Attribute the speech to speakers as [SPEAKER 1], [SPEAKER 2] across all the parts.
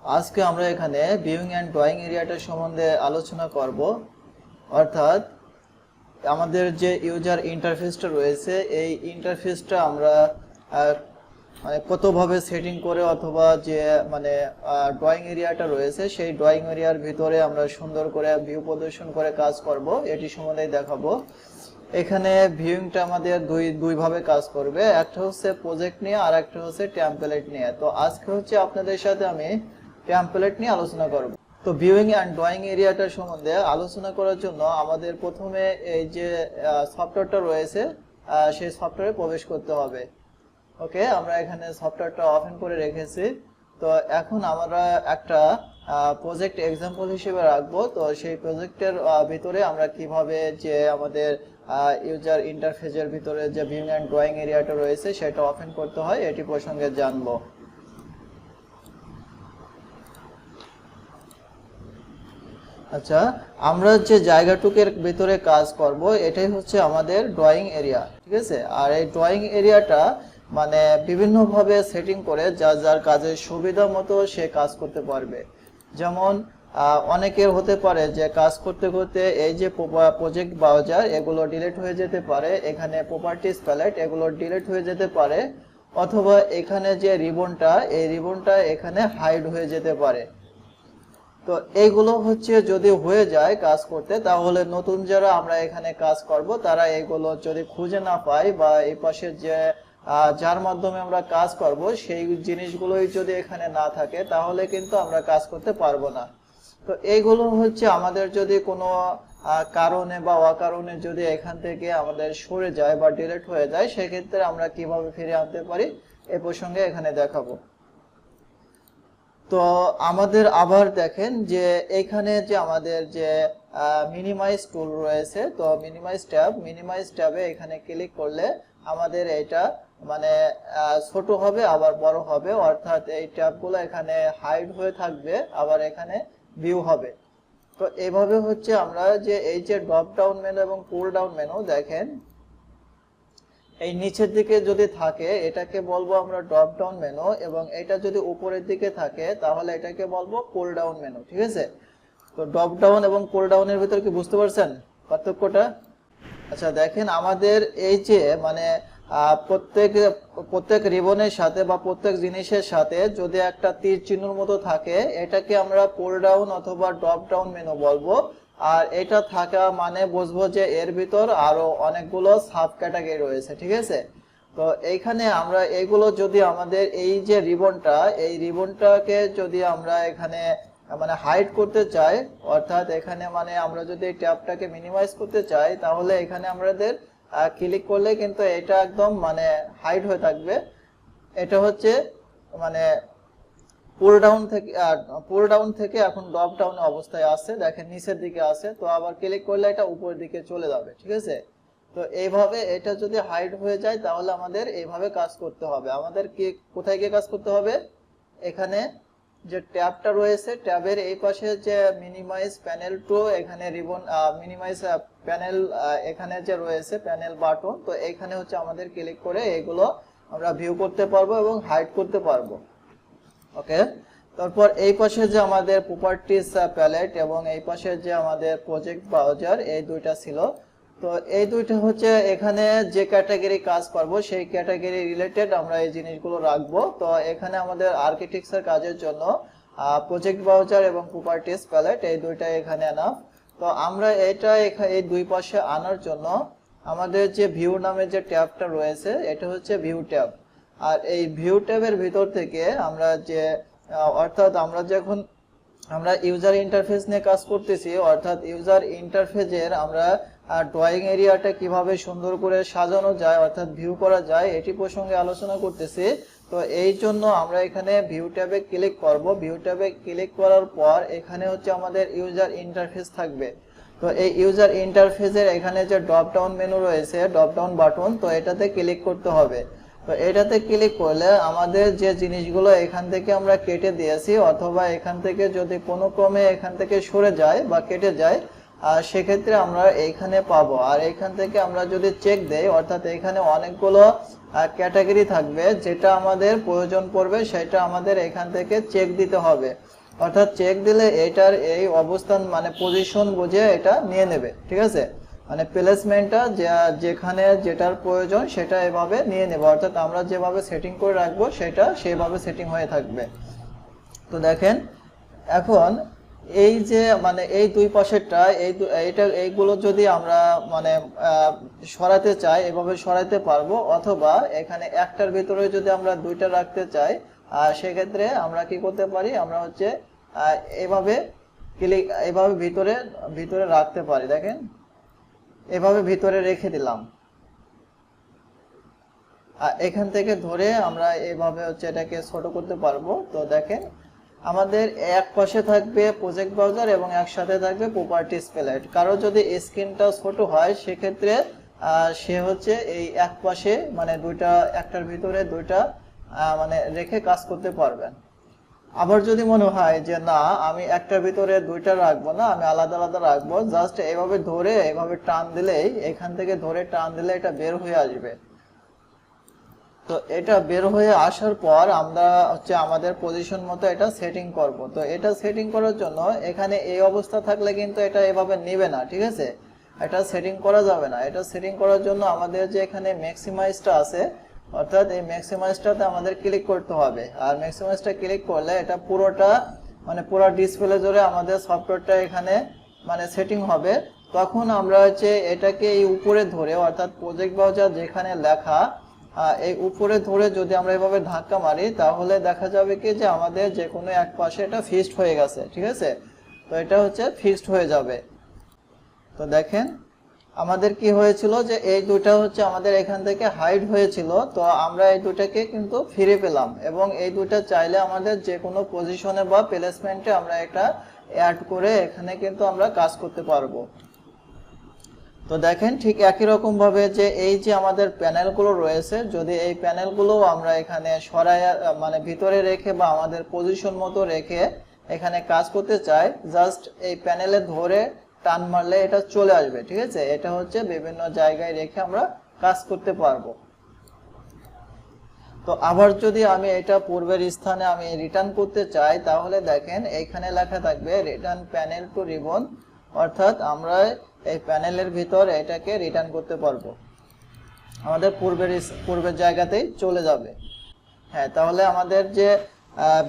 [SPEAKER 1] আজকে আমরা এখানে ভিউইং এন্ড ড্রয়িং এরিয়াটা সম্বন্ধে আলোচনা করব। অর্থাৎ আমাদের যে ইউজার ইন্টারফেসটা রয়েছে এই ইন্টারফেসটা আমরা মানে কতভাবে সেটিং করে অথবা যে মানে ড্রয়িং এরিয়াটা রয়েছে সেই ড্রয়িং এরিয়ার ভিতরে আমরা সুন্দর করে ভিউ প্রদর্শন করে কাজ করব, এটি সম্বন্ধে দেখাবো। এখানে ভিউইংটা আমাদের দুই ভাবে কাজ করবে, একটা হচ্ছে প্রজেক্ট নিয়ে আর একটা হচ্ছে টেমপ্লেট নিয়ে। তো আজকে হচ্ছে আপনাদের সাথে আমি টেমপ্লেট নিয়ে আলোচনা করব। তো ভিউইং এন্ড ড্রয়িং এরিয়াটার সম্বন্ধে আলোচনা করার জন্য আমাদের প্রথমে এই যে সফটওয়্যারটা রয়েছে সেই সফটওয়্যারে প্রবেশ করতে হবে। ওকে, আমরা এখানে সফটওয়্যারটা ওপেন করে রেখেছি। তো এখন আমরা একটা প্রজেক্ট এক্সাম্পল হিসেবে রাখবো। তো সেই প্রজেক্টের ভিতরে আমরা কিভাবে যে আমাদের ইউজার ইন্টারফেসের ভিতরে যে ভিউইং এন্ড ড্রয়িং এরিয়াটা রয়েছে সেটা ওপেন করতে হয় এটি প্রসঙ্গে জানবো। আচ্ছা, আমরা যে জায়গাটুকের ভিতরে কাজ করব এটাই হচ্ছে আমাদের ড্রয়িং এরিয়া, ঠিক আছে। আর এই ড্রয়িং এরিয়াটা মানে বিভিন্নভাবে সেটিং করে যার কাজের সুবিধা মতো সে কাজ করতে পারবে। যেমন অনেকের হতে পারে যে কাজ করতে করতে এই যে প্রজেক্ট ব্রাউজার এগুলো ডিলিট হয়ে যেতে পারে, এখানে প্রপার্টিজ প্যালেট এগুলো ডিলিট হয়ে যেতে পারে, অথবা এখানে যে রিবনটা এই রিবনটা এখানে হাইড হয়ে যেতে পারে। তো এইগুলো হচ্ছে যদি হয়ে যায় কাজ করতে, তাহলে নতুন যারা আমরা এখানে কাজ করব তারা এগুলো যদি খুঁজে না পাই বা এই পাশে যে যার মাধ্যমে আমরা কাজ করব সেই জিনিসগুলোই যদি এখানে না থাকে তাহলে কিন্তু আমরা কাজ করতে পারবো না। তো এইগুলো হচ্ছে আমাদের যদি কোনো কারণে বা অকারণে যদি এখান থেকে আমাদের সরে যায় বা ডিলিট হয়ে যায় সেক্ষেত্রে আমরা কিভাবে ফিরে আনতে পারি এই প্রসঙ্গে এখানে দেখাবো। তো আমাদের আবার দেখেন যে এখানে যে আমাদের যে মিনিমাইজ টুল রয়েছে, তো মিনিমাইজ ট্যাবে এখানে ক্লিক করলে আমাদের এটা মানে ছোট হবে আবার বড় হবে, অর্থাৎ এই ট্যাবগুলো এখানে হাইড হয়ে থাকবে আবার এখানে ভিউ হবে। তো এইভাবে হচ্ছে আমরা যে এই যে ড্রপ ডাউন মেনু এবং পুল ডাউন মেনু দেখেন এই নিচের দিকে যদি থাকে এটাকে বলবো আমরা ড্রপ ডাউন মেনু, এবং এটা যদি উপরের দিকে থাকে তাহলে এটাকে বলবো পুল ডাউন মেনু, ঠিক আছে। তো ড্রপ ডাউন এবং পুল ডাউনের ভিতরে কি বুঝতে পারছেন পার্থক্যটা? আচ্ছা দেখেন, আমাদের এই যে মানে প্রত্যেক রিবনের সাথে বা প্রত্যেক জিনিসের সাথে যদি একটা তীর চিহ্নের মতো থাকে এটাকে আমরা পুল ডাউন অথবা ড্রপ ডাউন মেনু বলবো। আর এটা থাকা মানে বুঝবো যে এর ভিতর আরো অনেকগুলো সাব ক্যাটাগরি রয়েছে, ঠিক আছে। তো এইখানে আমরা এইগুলো যদি আমাদের এই যে এই রিবনটাকে যদি আমরা এখানে মানে হাইড করতে চাই, অর্থাৎ এখানে মানে আমরা যদি এই ট্যাবটাকে মিনিমাইজ করতে চাই তাহলে এখানে আমাদের ক্লিক করলে কিন্তু এটা একদম মানে হাইড হয়ে থাকবে। এটা হচ্ছে মানে পুল ডাউন থেকে এখন ড্রপ ডাউন অবস্থায় আছে, দেখেন নিচের দিকে আছে। তো আবার ক্লিক করলে এটা উপরের দিকে চলে যাবে, ঠিক আছে। তো এইভাবে এটা যদি হাইড হয়ে যায় তাহলে আমাদের এইভাবে কাজ করতে হবে। আমাদের কি কোথায় গিয়ে কাজ করতে হবে? এখানে যে ট্যাবটা রয়েছে ট্যাবের এই পাশে যে মিনিমাইজ প্যানেল টু, এখানে রিবন মিনিমাইজ প্যানেল এখানে যে রয়েছে প্যানেল বাটন, তো এখানে হচ্ছে আমাদের ক্লিক করে এগুলো আমরা ভিউ করতে পারবো এবং হাইড করতে পারবো। ওকে, তারপর এই পাশে যে আমাদের প্রপার্টিজ প্যালেট এবং এই পাশে যে আমাদের প্রজেক্ট ব্রাউজার এই দুইটা ছিল। তো এই দুইটা হচ্ছে এখানে যে ক্যাটাগরি কাজ করব সেই ক্যাটাগরি রিলেটেড আমরা এই জিনিসগুলো রাখবো। তো এখানে আমাদের আর্কিটেকচার কাজের জন্য প্রজেক্ট ব্রাউজার এবং প্রপার্টিজ প্যালেট এই দুইটা এখানে আনা। তো আমরা এটা এই দুই পাশে আনার জন্য আমাদের যে ভিউ নামে যে ট্যাবটা রয়েছে এটা হচ্ছে ভিউ ট্যাব। আর এই ভিউ ট্যাবের ভিতর থেকে আমরা যে অর্থাৎ আমরা ইউজার ইন্টারফেস নিয়ে কাজ করতেছি, অর্থাৎ ইউজার ইন্টারফেসের আমরা ড্রয়িং এরিয়াটা কিভাবে সুন্দর করে সাজানো যায় অর্থাৎ ভিউ করা যায় এটি প্রসঙ্গে আলোচনা করতেছি। তো এই জন্য আমরা এখানে ভিউ ট্যাবে ক্লিক করব। ভিউ ট্যাবে ক্লিক করার পর এখানে হচ্ছে আমাদের ইউজার ইন্টারফেস থাকবে। তো এই ইউজার ইন্টারফেসের এখানে যে ড্রপ ডাউন মেনু রয়েছে ড্রপ ডাউন বাটন, তো এটাতে ক্লিক করতে হবে। তো এটাতে ক্লিক করলে আমাদের যে জিনিসগুলো এখান থেকে আমরা কেটে দিয়েছি অথবা এখান থেকে যদি কোনো ক্রমে এখান থেকে সরে যায় বা কেটে যায় সেক্ষেত্রে আমরা এইখানে পাবো। আর এইখান থেকে আমরা যদি চেক দেই, অর্থাৎ এখানে অনেকগুলো ক্যাটাগরি থাকবে, যেটা আমাদের প্রয়োজন পড়বে সেটা আমাদের এখান থেকে চেক দিতে হবে। অর্থাৎ চেক দিলে এটার এই অবস্থান মানে পজিশন বুঝে এটা নিয়ে নেবে, ঠিক আছে। মানে প্লেসমেন্টটা যেখানে যেটার প্রয়োজন সেটা এভাবে নিয়ে নেবে, অর্থাৎ আমরা যেভাবে সেটিং করে রাখবো সেটা সেইভাবে সেটিং হয়ে থাকবে। তো দেখেন এখন এই যে মানে এই দুই পাশেরটা এইগুলো যদি আমরা মানে সরাতে চাই এভাবে সরাতে পারবো, অথবা এখানে একটার ভিতরে যদি আমরা দুইটা রাখতে চাই সেক্ষেত্রে আমরা কি করতে পারি, আমরা হচ্ছে এভাবে এভাবে ভিতরে ভিতরে রাখতে পারি। দেখেন এভাবে ভিতরে রেখে দিলাম, এখান থেকে ধরে আমরা এভাবে হচ্ছে এটাকে ছোট করতে পারবো। তো দেখেন আমাদের এক পাশে থাকবে প্রজেক্ট ব্রাউজার এবং একসাথে থাকবে প্রপার্টিজ প্যালেট। কারো যদি স্ক্রিনটা ছোট হয় সেক্ষেত্রে সে হচ্ছে এই এক পাশে মানে একটার ভিতরে দুইটা মানে রেখে কাজ করতে পারবেন। আবার যদি মনে হয় যে না আমি একটার ভিতরে দুইটা রাখবো না, আমি আলাদা আলাদা রাখবো, জাস্ট এভাবে ধরে এভাবে টান দিলেই এখান থেকে ধরে টান দিলে এটা বের হয়ে আসবে। তো এটা বের হয়ে আসার পর আমরা হচ্ছে আমাদের পজিশন মতো এটা সেটিং করব। তো এটা সেটিং করার জন্য এখানে এই অবস্থা থাকলে কিন্তু এটা এভাবে নেবে না, ঠিক আছে, এটা সেটিং করা যাবে না। এটা সেটিং করার জন্য আমাদের যে এখানে ম্যাক্সিমাইজটা আছে, অর্থাৎ এই ম্যাক্সিমাইজটাতে আমাদের ক্লিক করতে হবে। আর ম্যাক্সিমাইজটা ক্লিক করলে এটা পুরোটা মানে পুরো ডিসপ্লে জুড়ে আমাদের সফটওয়্যারটা এখানে মানে সেটিং হবে। তখন আমরা হচ্ছে এটাকে এই উপরে ধরে, অর্থাৎ প্রজেক্ট ব্রাউজার যেখানে লেখা এই উপরে ধরে যদি আমরা এভাবে ধাক্কা মারি তাহলে দেখা যাবে কি যে আমাদের যে কোনো এক পাশে এটা ফিক্সড হয়ে গেছে, ঠিক আছে। তো এটা হচ্ছে ফিক্সড হয়ে যাবে। তো দেখেন আমাদের কি হয়েছিল যে এই দুটো হচ্ছে আমাদের এখান থেকে হাইড হয়েছিল, তো আমরা এই দুটাকে কিন্তু ফিরে পেলাম এবং এই দুটো চাইলে আমাদের যে কোনো পজিশনে বা প্লেসমেন্টে আমরা এটা অ্যাড করে এখানে কিন্তু আমরা কাজ করতে পারবো। তো দেখেন ঠিক একই রকম ভাবে যে এই যে আমাদের প্যানেলগুলো রয়েছে, যদি এই প্যানেলগুলো আমরা এখানে সরায় মানে ভিতরে রেখে বা আমাদের পজিশন মতো রেখে এখানে কাজ করতে চাই, জাস্ট এই প্যানেলে ধরে টান মারলে এটা চলে আসবে, ঠিক আছে। এটা হচ্ছে বিভিন্ন জায়গায় রেখে আমরা কাজ করতে পারবো। তো আবার যদি আমি এটা পূর্বের স্থানে আমি রিটার্ন করতে চাই তাহলে দেখেন এইখানে লেখা থাকবে রিটার্ন প্যানেল টু রিবন, অর্থাৎ আমরা এই প্যানেলের ভিতর এটাকে রিটার্ন করতে পারবো, আমাদের পূর্বের জায়গাতেই চলে যাবে। হ্যাঁ, তাহলে আমাদের যে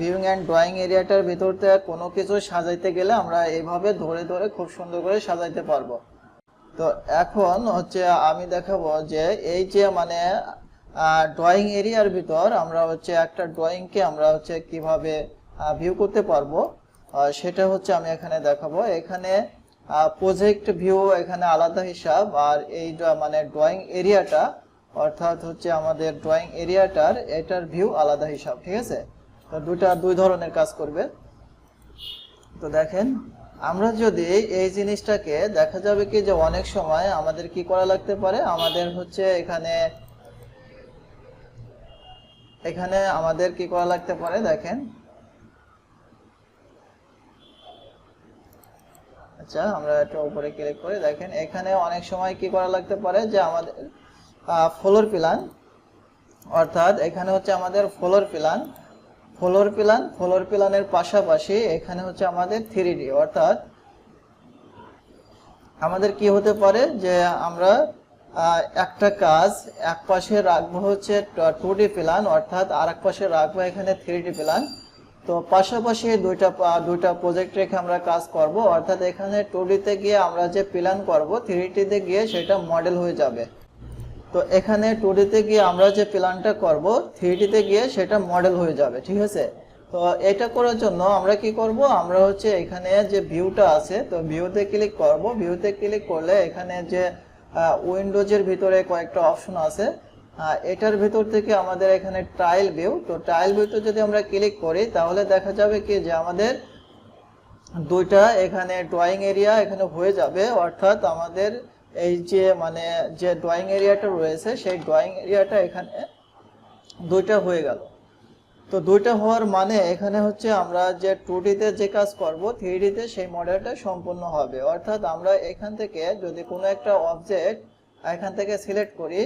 [SPEAKER 1] ভিউইং এন্ড ড্রয়িং এরিয়াটার ভিতরতে কোনো কিছু সাজাইতে গেলে আমরা এইভাবে ধরে ধরে খুব সুন্দর করে সাজাইতে পারবো। তো এখন হচ্ছে আমি দেখাবো যে এই যে মানে ড্রয়িং এরিয়ার ভিতর আমরা হচ্ছে একটা ড্রয়িংকে আমরা হচ্ছে কিভাবে ভিউ করতে পারবো সেটা হচ্ছে আমি এখানে দেখাবো। এখানে প্রজেক্ট ভিউ এখানে আলাদা হিসাব, আর এই মানে ড্রয়িং এরিয়াটা অর্থাৎ হচ্ছে আমাদের ড্রয়িং এরিয়াটার এটার ভিউ আলাদা হিসাব, ঠিক আছে। তো দুই ধরনের কাজ করবে। তো দেখেন আমরা যদি এই জিনিসটাকে দেখা যাবে কি যে অনেক সময় আমাদের কি করা লাগতে পারে, আমাদের হচ্ছে এখানে আমাদের কি করা লাগতে পারে দেখেন। আচ্ছা আমরা একটা উপরে ক্লিক করে দেখেন এখানে অনেক সময় কি করা লাগতে পারে যে আমাদের ফ্লোর প্ল্যান, অর্থাৎ এখানে হচ্ছে আমাদের ফ্লোর প্ল্যানের পাশাপাশি এখানে হচ্ছে আমাদের 3D, অর্থাৎ আমাদের কি হতে পারে যে আমরা একটা কাজ এক পাশে রাখবো হচ্ছে 2D প্ল্যান, অর্থাৎ আর এক পাশে রাখবো এখানে 3D প্ল্যান। তো পাশাপাশি দুইটা প্রজেক্ট রেখে আমরা কাজ করব, অর্থাৎ এখানে 2D তে গিয়ে আমরা যে প্ল্যান করব 3D তে গিয়ে সেটা মডেল হয়ে যাবে। তো এখানে 2D তে গিয়ে আমরা যে প্ল্যানটা করব 3D তে গিয়ে সেটা মডেল হয়ে যাবে, ঠিক আছে। তো এটা করার জন্য আমরা কি করব, আমরা হচ্ছে এখানে যে ভিউটা আছে তো ভিউতে ক্লিক করব। ভিউতে ক্লিক করলে এখানে যে উইন্ডোজের ভিতরে কয়েকটা অপশন আছে, এটার ভিতর থেকে আমাদের এখানে টাইল ভিউ, তো টাইল ভিউতে যদি আমরা ক্লিক করি তাহলে দেখা যাবে কি যে আমাদের দুইটা এখানে ড্রয়িং এরিয়া এখানে হয়ে যাবে, অর্থাৎ আমাদের এই যে মানে যে ড্রয়িং এরিয়াটা রয়েছে সেই ড্রয়িং এরিয়াটা এখানে দুইটা হয়ে গেল। তো দুইটা হওয়ার মানে এখানে হচ্ছে আমরা যে 2D তে যে কাজ করব 3D তে সেই মডেলটা সম্পূর্ণ হবে। অর্থাৎ আমরা এখান থেকে যদি কোনো একটা অবজেক্ট এখান থেকে সিলেক্ট করি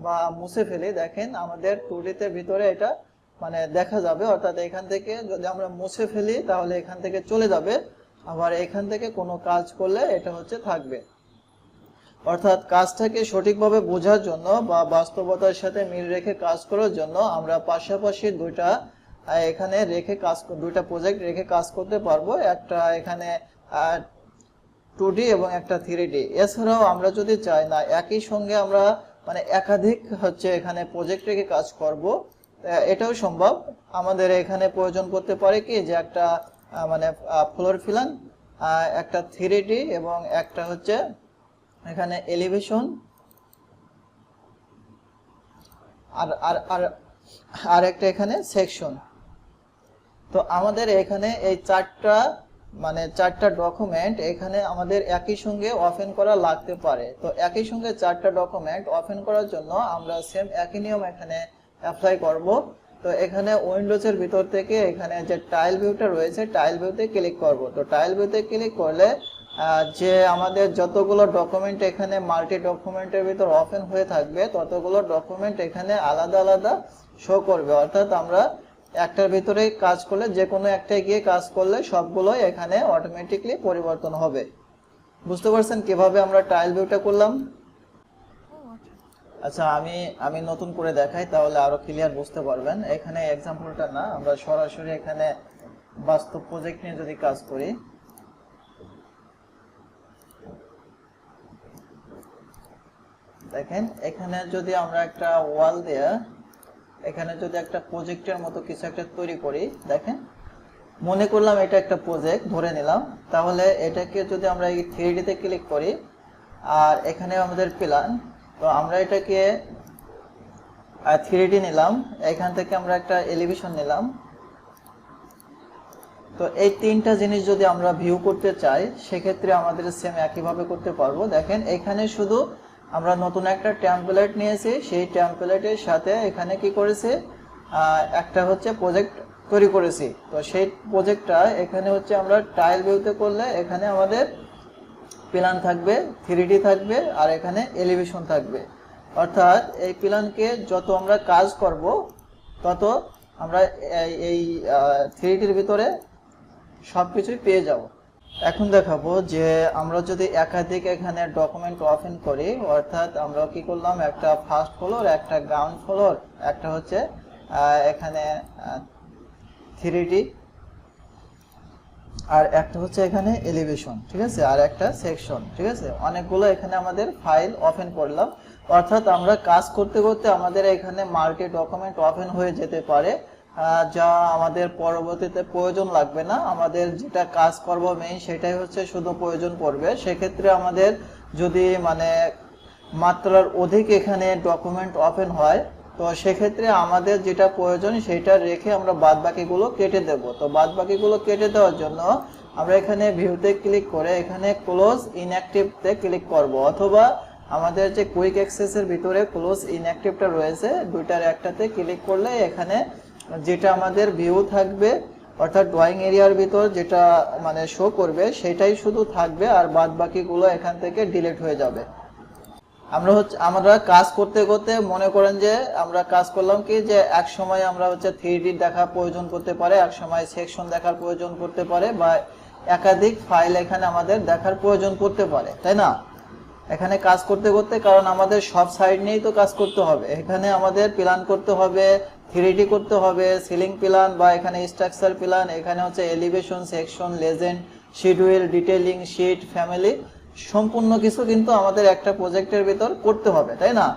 [SPEAKER 1] বা মুছে ফেলি, দেখেন আমাদের 2D তে ভিতরে এটা মানে দেখা যাবে। অর্থাৎ এখান থেকে যদি আমরা মুছে ফেলি তাহলে এখান থেকে চলে যাবে, আবার এখান থেকে কোনো কাজ করলে এটা হচ্ছে থাকবে। অর্থাৎ কাজটাকে সঠিকভাবে বোঝার জন্য বা বাস্তবতার সাথে মিল রেখে কাজ করার জন্য আমরা পাশাপাশি দুইটা এখানে রেখে দুইটা প্রজেক্ট রেখে কাজ করতে পারবো, একটা এখানে 2D এবং একটা 3D। এছাড়াও আমরা যদি চাই না একই সঙ্গে আমরা মানে একাধিক হচ্ছে এখানে প্রজেক্ট রেখে কাজ করব, এটাও সম্ভব। আমাদের এখানে প্রয়োজন করতে পারে কি যে একটা মানে ফ্লোর প্ল্যান, একটা 3D এবং একটা হচ্ছে এখানে এলিভেশন আর আর আর আর একটা এখানে সেকশন। তো আমাদের এখানে এই চারটা ডকুমেন্ট এখানে আমাদের একই সঙ্গে ওপেন করা লাগতে পারে। তো একই সঙ্গে চারটা ডকুমেন্ট ওপেন করার জন্য আমরা সেম একই নিয়ম এখানে অ্যাপ্লাই করব। তো এখানে উইন্ডোজের ভিতর থেকে এখানে যে টাইল ভিউটা রয়েছে টাইল ভিউতে ক্লিক করব। তো টাইল ভিউতে ক্লিক করলে যে আমাদের যতগুলো ডকুমেন্ট এখানে মাল্টি ডকুমেন্টের ভিতর ওপেন হয়ে থাকবে ততগুলো ডকুমেন্ট এখানে আলাদা আলাদা শো করবে। অর্থাৎ আমরা একটার ভিতরে কাজ করলে যে কোনো একটায় গিয়ে কাজ করলে সবগুলোই এখানে অটোমেটিকলি পরিবর্তন হবে। বুঝতে পারছেন কিভাবে আমরা টাইল ভিউটা করলাম? আচ্ছা, আমি নতুন করে দেখাই তাহলে আরো ক্লিয়ার বুঝতে পারবেন। এখানে এক্সাম্পলটা না, আমরা সরাসরি এখানে বাস্তব প্রজেক্ট নিয়ে যদি কাজ করি, দেখেন এখানে যদি আমরা একটা ওয়াল দিয়ে এখানে যদি একটা প্রজেক্টের মতো কিছু একটা তৈরি করি, দেখেন মনে করলাম এটা একটা প্রজেক্ট ধরে নিলাম, তাহলে এটাকে যদি আমরা এই 3D তে ক্লিক করি আর এখানে আমাদের প্ল্যান, তো আমরা এটাকে 3D নিলাম, এখান থেকে আমরা একটা এলিভেশন নিলাম। তো এই তিনটা জিনিস যদি আমরা ভিউ করতে চাই সেক্ষেত্রে আমাদের সেম একইভাবে করতে পারবো। দেখেন এখানে শুধু আমরা নতুন একটা টেমপ্লেট নিয়েছি, সেই টেমপ্লেটের সাথে এখানে কি করেছি একটা হচ্ছে প্রজেক্ট তৈরি করেছি। তো সেই প্রজেক্টটা এখানে হচ্ছে আমরা টাইল ভিউতে করলে এখানে আমাদের প্ল্যান থাকবে, 3D থাকবে আর এখানে এলিভেশন থাকবে। অর্থাৎ এই প্ল্যানকে যত আমরা কাজ করব তত আমরা এই 3Dর ভিতরে সবকিছুই পেয়ে যাব। এখন দেখাবো যে আমরা যদি একাধিক এখানে ডকুমেন্ট ওপেন করি, অর্থাৎ আমরা কি করলাম একটা ফার্স্ট ফ্লোর, একটা গ্রাউন্ড ফ্লোর, একটা হচ্ছে এখানে 3D আর একটা হচ্ছে এখানে এলিভেশন, ঠিক আছে, আর একটা সেকশন, ঠিক আছে, অনেকগুলো এখানে আমাদের ফাইল ওপেন করলাম। অর্থাৎ আমরা কাজ করতে করতে আমাদের এখানে মাল্টি ডকুমেন্ট ওপেন হয়ে যেতে পারে, যা আমাদের পরবর্তীতে প্রয়োজন লাগবে না। আমাদের যেটা কাজ করব মেইন সেটাই হচ্ছে শুধু প্রয়োজন পড়বে। সেক্ষেত্রে আমাদের যদি মানে মাত্রার অধিক এখানে ডকুমেন্ট ওপেন হয় তো সেক্ষেত্রে আমাদের যেটা প্রয়োজন সেটা রেখে আমরা বাদ বাকিগুলো কেটে দেব। তো বাদ বাকিগুলো কেটে দেওয়ার জন্য আমরা এখানে ভিউতে ক্লিক করে এখানে ক্লোজ ইনঅ্যাক্টিভতে ক্লিক করব, অথবা আমাদের যে কুইক অ্যাক্সেসের ভিতরে ক্লোজ ইনঅ্যাক্টিভটা রয়েছে দুইটার একটাতে ক্লিক করলে এখানে যেটা আমাদের ভিউ থাকবে অর্থাৎ ড্রয়িং এরিয়ার ভিতর যেটা মানে শো করবে সেটাই শুধু থাকবে আর বাদ বাকিগুলো এখান থেকে ডিলিট হয়ে যাবে। আমরা কাজ করতে করতে মনে করেন যে আমরা কাজ করলাম কি যে এক সময় আমরা হচ্ছে 3D দেখার প্রয়োজন করতে পারে, এক সময় সেকশন দেখার প্রয়োজন করতে পারে, বা একাধিক ফাইল এখানে আমাদের দেখার প্রয়োজন করতে পারে, তাই না? এখানে কাজ করতে করতে, কারণ আমাদের সব সাইড নিয়েই তো কাজ করতে হবে, এখানে আমাদের প্ল্যান করতে হবে, 3D করতে হবে, সিলিং প্ল্যান বা এখানে স্ট্রাকচার প্ল্যান, এখানে হচ্ছে elevation, section, legend, schedule, detailing, sheet, family, সম্পূর্ণ কিছু কিন্তু আমাদের একটা প্রজেক্টের ভিতর করতে হবে, তাই না?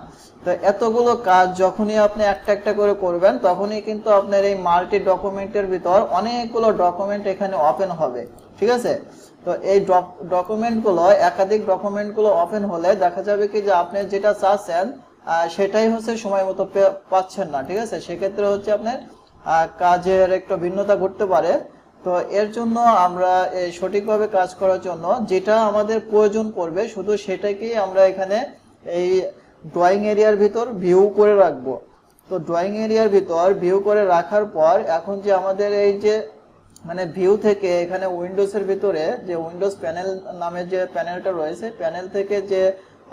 [SPEAKER 1] তো এতগুলো কাজ যখনই আপনি একটা একটা করে করবেন তখনই কিন্তু আপনার এই মাল্টি ডকুমেন্টের ভিতর অনেকগুলো ডকুমেন্ট এখানে ওপেন হবে, ঠিক আছে? তো এই ডকুমেন্টগুলো একাধিক ডকুমেন্টগুলো ওপেন হলে দেখা যাবে কি যে আপনি যেটা চাচ্ছেন সেটাই হচ্ছে সময় মতো পাচ্ছেন না, ঠিক আছে? সেক্ষেত্রে হচ্ছে আপনার কাজের একটু ভিন্নতা ঘটতে পারে। তো এর জন্য আমরা সঠিকভাবে কাজ করার জন্য যেটা আমাদের প্রয়োজন পড়বে শুধু সেটাকেই আমরা এখানে এই ড্রয়িং এরিয়ার ভিতর ভিউ করে রাখবো, তো ড্রয়িং এরিয়ার ভিতর ভিউ করে রাখার পর এখন যে আমাদের এই যে মানে ভিউ থেকে এখানে উইন্ডোজের ভিতরে যে উইন্ডোজ প্যানেল নামে যে প্যানেলটা রয়েছে, প্যানেল থেকে যে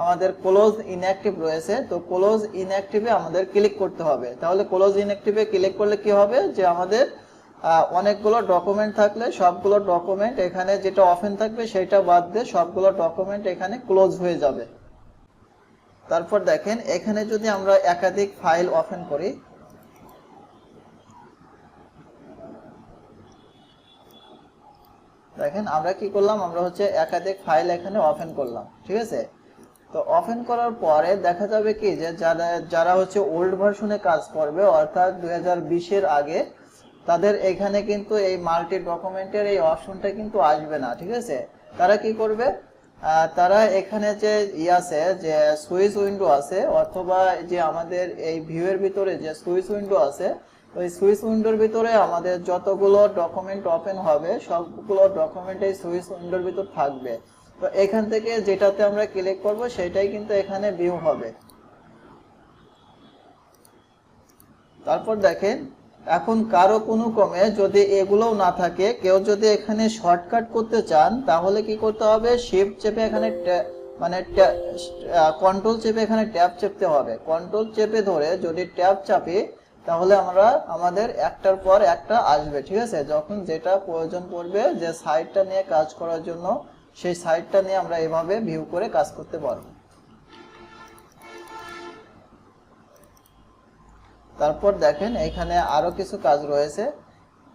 [SPEAKER 1] আমাদের ক্লোজ ইনঅ্যাক্টিভ রয়েছে, তো ক্লোজ ইনঅ্যাক্টিভে আমাদের ক্লিক করতে হবে। তাহলে ক্লোজ ইনঅ্যাক্টিভে ক্লিক করলে কি হবে, যে আমাদের অনেকগুলো ডকুমেন্ট থাকলে সবগুলো ডকুমেন্ট এখানে যেটা ওপেন থাকবে সেটা বাদ দিয়ে সবগুলো ডকুমেন্ট এখানে ক্লোজ হয়ে যাবে। তারপর দেখেন এখানে যদি আমরা একাধিক ফাইল ওপেন করি, দেখেন আমরা কি করলাম, আমরা হচ্ছে একাধিক ফাইল এখানে ওপেন করলাম, ঠিক আছে। তো ওপেন করার পরে দেখা যাবে কি যে যারা হচ্ছে ওল্ড ভার্সনে কাজ করবে অর্থাৎ 2020 এর আগে, তাদের এখানে কিন্তু এই মাল্টি ডকুমেন্টের এই অপশনটা কিন্তু আসবে না, ঠিক আছে। তারা কি করবে, তারা এখানে যে আছে যে সুইচ উইন্ডো আছে অথবা যে আমাদের এই ভিউয়ের ভিতরে যে সুইচ উইন্ডো আছে, ওই সুইচ উইন্ডোর ভিতরে আমাদের যতগুলো ডকুমেন্ট ওপেন হবে সবগুলো ডকুমেন্ট এই সুইচ উইন্ডোর ভিতর থাকবে। তো এখান থেকে যেটাতে আমরা ক্লিক করব সেটাই কিন্তু এখানে ভিউ হবে। তারপর দেখেন এখন কারো কোনো ক্রমে যদি এগুলোও না থাকে, কেউ যদি এখানে শর্টকাট করতে চান তাহলে কি করতে হবে, শিফট চেপে এখানে মানে কন্ট্রোল চেপে এখানে ট্যাব চেপতে হবে। কন্ট্রোল চেপে ধরে যদি ট্যাব চাপি তাহলে আমরা আমাদের একটার পর একটা আসবে, ঠিক আছে। যখন যেটা প্রয়োজন পড়বে যে সাইটটা নিয়ে কাজ করার জন্য, সেই সাইটটা নিয়ে আমরা এভাবে ভিউ করে কাজ করতে পারবো। তারপর দেখেন এখানে আরো কিছু কাজ রয়েছে।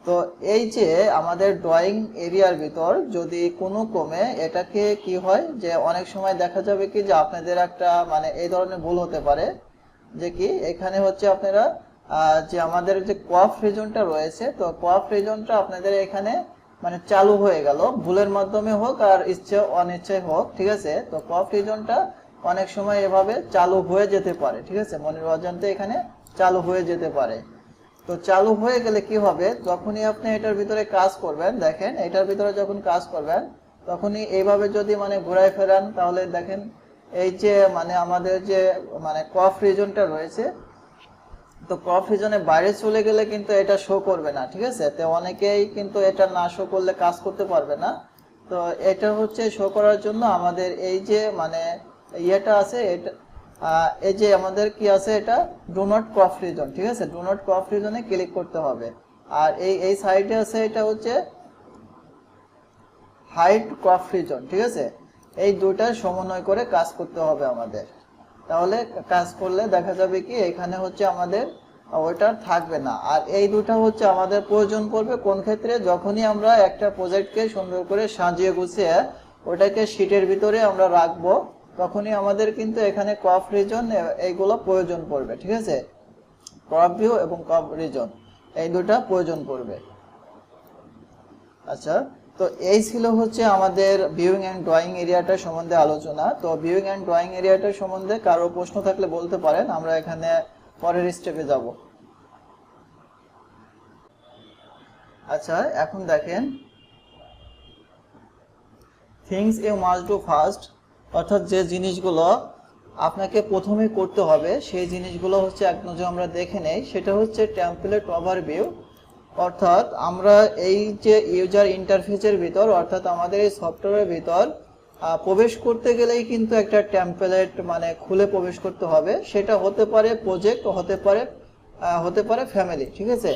[SPEAKER 1] তো এই যে আমাদের ড্রয়িং এরিয়ার ভিতর যদি কোনো ক্রমে এটাকে কি হয় যে অনেক সময় দেখা যাবে কি যে আপনাদের একটা মানে এই ধরনের ভুল হতে পারে যে কি এখানে হচ্ছে আপনারা যে আমাদের যে কোঅপ রিজনটা রয়েছে, তো কোঅপ রিজনটা আপনাদের এখানে মানে চালু হয়ে গেল, ভুলের মাধ্যমে হোক আর ইচ্ছে অনিচ্ছায় হোক, ঠিক আছে। তো কোঅপ রিজনটা অনেক সময় এভাবে চালু হয়ে যেতে পারে, ঠিক আছে, মনের অজান্তে এখানে চালু হয়ে যেতে পারে। তো চালু হয়ে গেলে কি হবে, যখনই আপনি এটার ভিতরে কাজ করবেন, দেখেন এটার ভিতরে যখন কাজ করবেন তখনই এইভাবে যদি মানে ঘুরায় ফেরান তাহলে দেখেন এই যে মানে আমাদের যে মানে কোঅপ রিজনটা রয়েছে, তো ক্রপ রিজনের বাইরে চলে গেলে কিন্তু এটা শো করবে না, ঠিক আছে। তো অনেকেই কিন্তু এটা না শো করলে কাজ করতে পারবে না। তো এটা হচ্ছে শো করার জন্য আমাদের এই যে মানে ইয়েটা আছে, এটা এই যে আমাদের কি আছে, এটা ডু নট ক্রপ রিজন, ঠিক আছে। ডু নট ক্রপ রিজনে ক্লিক করতে হবে। আর এই সাইডে আছে এটা হচ্ছে হাইড ক্রপ রিজন, ঠিক আছে। এই দুটার সমন্বয় করে কাজ করতে হবে আমাদের। তাহলে কাজ করলে দেখা যাবে কি এখানে হচ্ছে আমাদের ওইটা থাকবে না। আর এই দুটো হচ্ছে আমাদের প্রয়োজন পড়বে কোন ক্ষেত্রে, যখনই আমরা একটা প্রজেক্টকে সুন্দর করে সাজিয়ে গুছিয়ে ওটাকে শীটের ভিতরে আমরা রাখবো, তখনই আমাদের কিন্তু এখানে ক্রপ রিজন এইগুলো প্রয়োজন পড়বে, ঠিক আছে। ক্রপ ভিউ এবং ক্রপ রিজন এই দুটা প্রয়োজন পড়বে। আচ্ছা, তো এই ছিল হচ্ছে আমাদের ভিউইং এন্ড ড্রয়িং এরিয়াটা সম্বন্ধে আলোচনা। তো ভিউইং এন্ড ড্রয়িং এরিয়াটা সম্বন্ধে কারো প্রশ্ন থাকলে বলতে পারেন, আমরা এখানে পরের স্টেপে যাব। আচ্ছা, এখন দেখেন things you must do first, অর্থাৎ যে জিনিসগুলো আপনাকে প্রথমে করতে হবে সেই জিনিসগুলো হচ্ছে এক নজর আমরা দেখে নেই। সেটা হচ্ছে টেমপ্লেট ওভারভিউ, অর্থাৎ আমরা এই যে ইউজার ইন্টারফেসের ভিতর অর্থাৎ আমাদের এই সফটওয়্যারের ভিতর প্রবেশ করতে গেলেই কিন্তু একটা টেমপ্লেট মানে খুলে প্রবেশ করতে হবে। সেটা হতে পারে প্রজেক্ট, হতে পারে ফ্যামিলি, ঠিক আছে।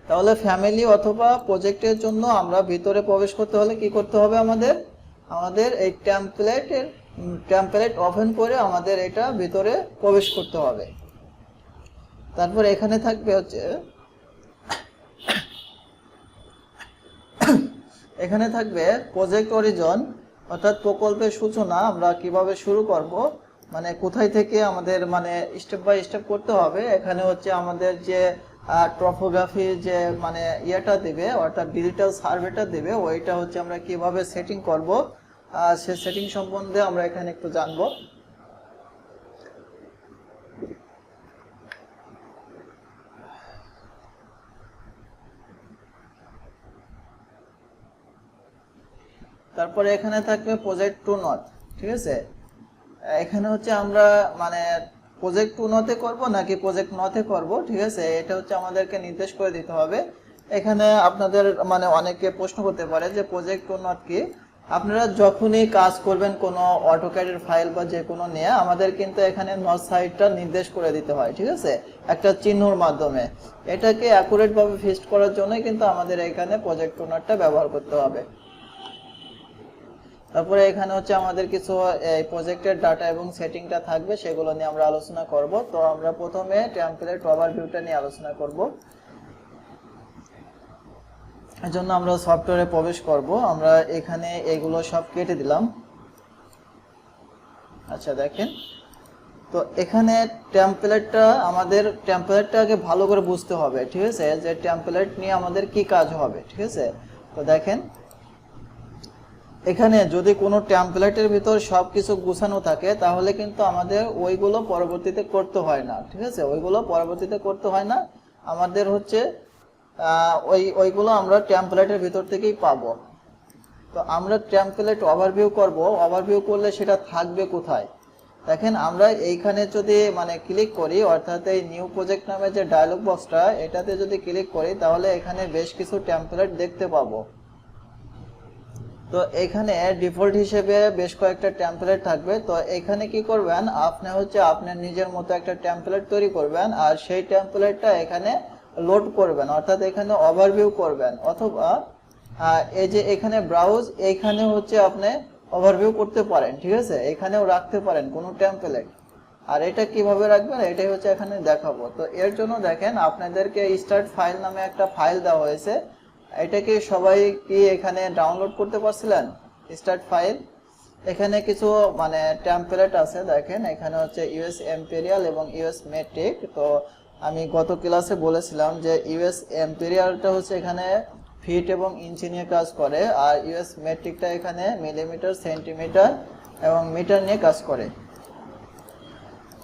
[SPEAKER 1] তাহলে ফ্যামিলি অথবা প্রজেক্টের জন্য আমরা ভিতরে প্রবেশ করতে হলে কি করতে হবে, আমাদের এই টেমপ্লেট ওপেন করে আমাদের এটা ভিতরে প্রবেশ করতে হবে। তারপর এখানে থাকবে হচ্ছে প্রজেক্ট অরিজিন, অর্থাৎ প্রকল্পের সূচনা আমরা কিভাবে শুরু করব, মানে কোথায় থেকে আমাদের মানে স্টেপ বাই স্টেপ করতে হবে। এখানে হচ্ছে আমাদের যে ট্রপোগ্রাফি যে মানে ইয়েটা দেবে অর্থাৎ ডিজিটাল সার্ভেটা দেবে, ওইটা হচ্ছে আমরা কিভাবে সেটিং করব, সে সেটিং সম্বন্ধে আমরা এখানে একটু জানবো। তারপরে এখানে থাকবে প্রজেক্ট টু নট, ঠিক আছে। এখানে হচ্ছে আমরা মানে প্রজেক্ট 2 করব নাকি প্রজেক্ট 9 করব, ঠিক আছে, এটা হচ্ছে আমাদেরকে নির্দেশ করে দিতে হবে। এখানে আপনাদের মানে অনেকে প্রশ্ন করতে পারে যে প্রজেক্ট 2 কি। আপনারা যখনই কাজ করবেন কোনো অটোক্যাডের ফাইল বা যে কোনো নিয়ে, আমাদের কিন্তু এখানে নট সাইডটা নির্দেশ করে দিতে হয়, ঠিক আছে, একটা চিহ্নর মাধ্যমে। এটাকে অ্যাকুরেট ভাবে ফিক্সড করার জন্য কিন্তু আমাদের এখানে প্রজেক্ট 2টা ব্যবহার করতে হবে। তারপরে এখানে হচ্ছে আমাদের কিছু এই প্রজেক্টের ডাটা এবং সেটিংটা থাকবে, সেগুলো নিয়ে আমরা আলোচনা করব। তো আমরা প্রথমে টেমপ্লেট ওভারভিউটা নিয়ে আলোচনা করব। এর জন্য আমরা সফটওয়্যারে প্রবেশ করব। আমরা এখানে এগুলো সব কেটে দিলাম। আচ্ছা দেখেন, তো এখানে টেমপ্লেটটা আগে ভালো করে বুঝতে হবে, ঠিক আছে, যে টেমপ্লেট নিয়ে আমাদের কি কাজ হবে, ঠিক আছে। তো দেখেন, এখানে যদি কোনো টেমপ্লেটের ভিতর সবকিছু গুছানো থাকে তাহলে কিন্তু আমাদের ওইগুলো পরবর্তীতে করতে হয় না, ঠিক আছে, ওইগুলো পরবর্তীতে করতে হয় না। আমাদের হচ্ছে ওইগুলো আমরা টেমপ্লেটের ভিতর থেকেই পাবো। তো আমরা টেমপ্লেট ওভারভিউ করব, ওভারভিউ করলে সেটা থাকবে কোথায়। দেখেন, আমরা এইখানে যদি মানে ক্লিক করি, অর্থাৎ এই নিউ প্রজেক্ট নামে যে ডায়লগ বক্সটা, এটাতে যদি ক্লিক করি তাহলে এখানে বেশ কিছু টেমপ্লেট দেখতে পাবো। তো এখানে ডিফল্ট হিসেবে বেশ কয়েকটা টেমপ্লেট থাকবে। তো এখানে কি করবেন, আপনি হচ্ছে আপনার নিজের মতো একটা টেমপ্লেট তৈরি করবেন আর সেই টেমপ্লেটটা এখানে লোড করবেন, অর্থাৎ এখানে ওভারভিউ করবেন, অথবা এই যে এখানে ব্রাউজ, এইখানে হচ্ছে আপনি ওভারভিউ করতে পারেন, ঠিক আছে, এখানেও রাখতে পারেন কোনো টেমপ্লেট। আর এটা কিভাবে রাখবেন এটাই হচ্ছে এখানে দেখাবো। তো এর জন্য দেখেন, আপনাদেরকে স্টার্ট ফাইল নামে একটা ফাইল দেওয়া হয়েছে। এটাকে সবাই কি এখানে ডাউনলোড করতে পারছিলেন? স্টার্ট ফাইল, এখানে কিছু মানে টেমপ্লেট আছে। দেখেন, এখানে হচ্ছে ইউএস এম্পেরিয়াল এবং ইউএস মেট্রিক। তো আমি গত ক্লাসে বলেছিলাম যে ইউএস এম্পেরিয়ালটা হচ্ছে এখানে ফিট এবং ইঞ্চি নিয়ে কাজ করে, আর ইউএস মেট্রিকটা এখানে মিলিমিটার, সেন্টিমিটার এবং মিটার নিয়ে কাজ করে।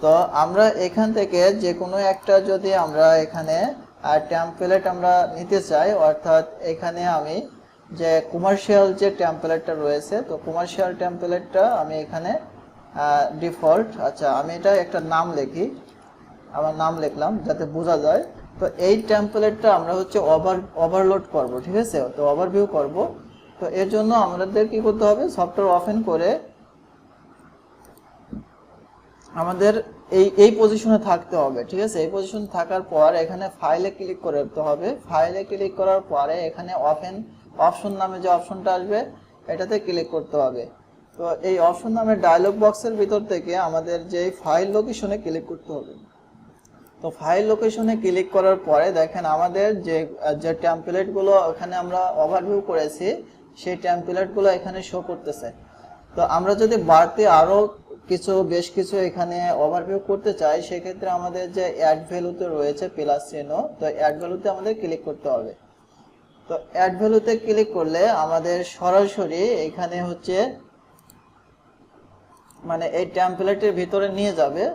[SPEAKER 1] তো আমরা এখান থেকে যে কোনো একটা যদি আমরা এখানে টেমপ্লেট আমরা নিতে চাই, অর্থাৎ এখানে আমি যে কমার্শিয়াল যে টেমপ্লেটটা রয়েছে, তো কমার্শিয়াল টেমপ্লেটটা আমি এখানে ডিফল্ট, আচ্ছা আমি এটা একটা নাম লিখি, আমার নাম লিখলাম যাতে বোঝা যায়। তো এই টেমপ্লেটটা আমরা হচ্ছে ওভারলোড করব, ঠিক আছে, তো ওভারভিউ করব। তো এর জন্য আমাদের কি করতে হবে, সফটওয়্যার ওপেন করে আমাদের এই পজিশনে থাকতে হবে, ঠিক আছে। এই পজিশন থাকার পর এখানে ফাইলে ক্লিক করতে হবে। ফাইলে ক্লিক করার পরে এখানে ওপেন অপশন নামে যে অপশনটা আসবে এটাতে ক্লিক করতে হবে। তো এই অপশন নামে ডায়লগ বক্সের ভিতর থেকে আমাদের যে ফাইল লোকেশনে ক্লিক করতে হবে। তো ফাইল লোকেশনে ক্লিক করার পরে দেখেন, আমাদের যে টেমপ্লেটগুলো এখানে আমরা ওভারভিউ করেছি সেই টেমপ্লেটগুলো এখানে শো করতেছে। তো আমরা যদি বাড়তি আরো বেশ কিছু এখানে ওভারভিউ করতে চাই, সেক্ষেত্রে আমাদের যে অ্যাড ভ্যালুতে রয়েছে প্লাস চিহ্ন, তো অ্যাড ভ্যালুতে আমাদের ক্লিক করতে হবে। তো অ্যাড ভ্যালুতে ক্লিক করলে আমাদের সরাসরি এখানে হচ্ছে মানে এই টেমপ্লেটের ভিতরে নিয়ে যাবে।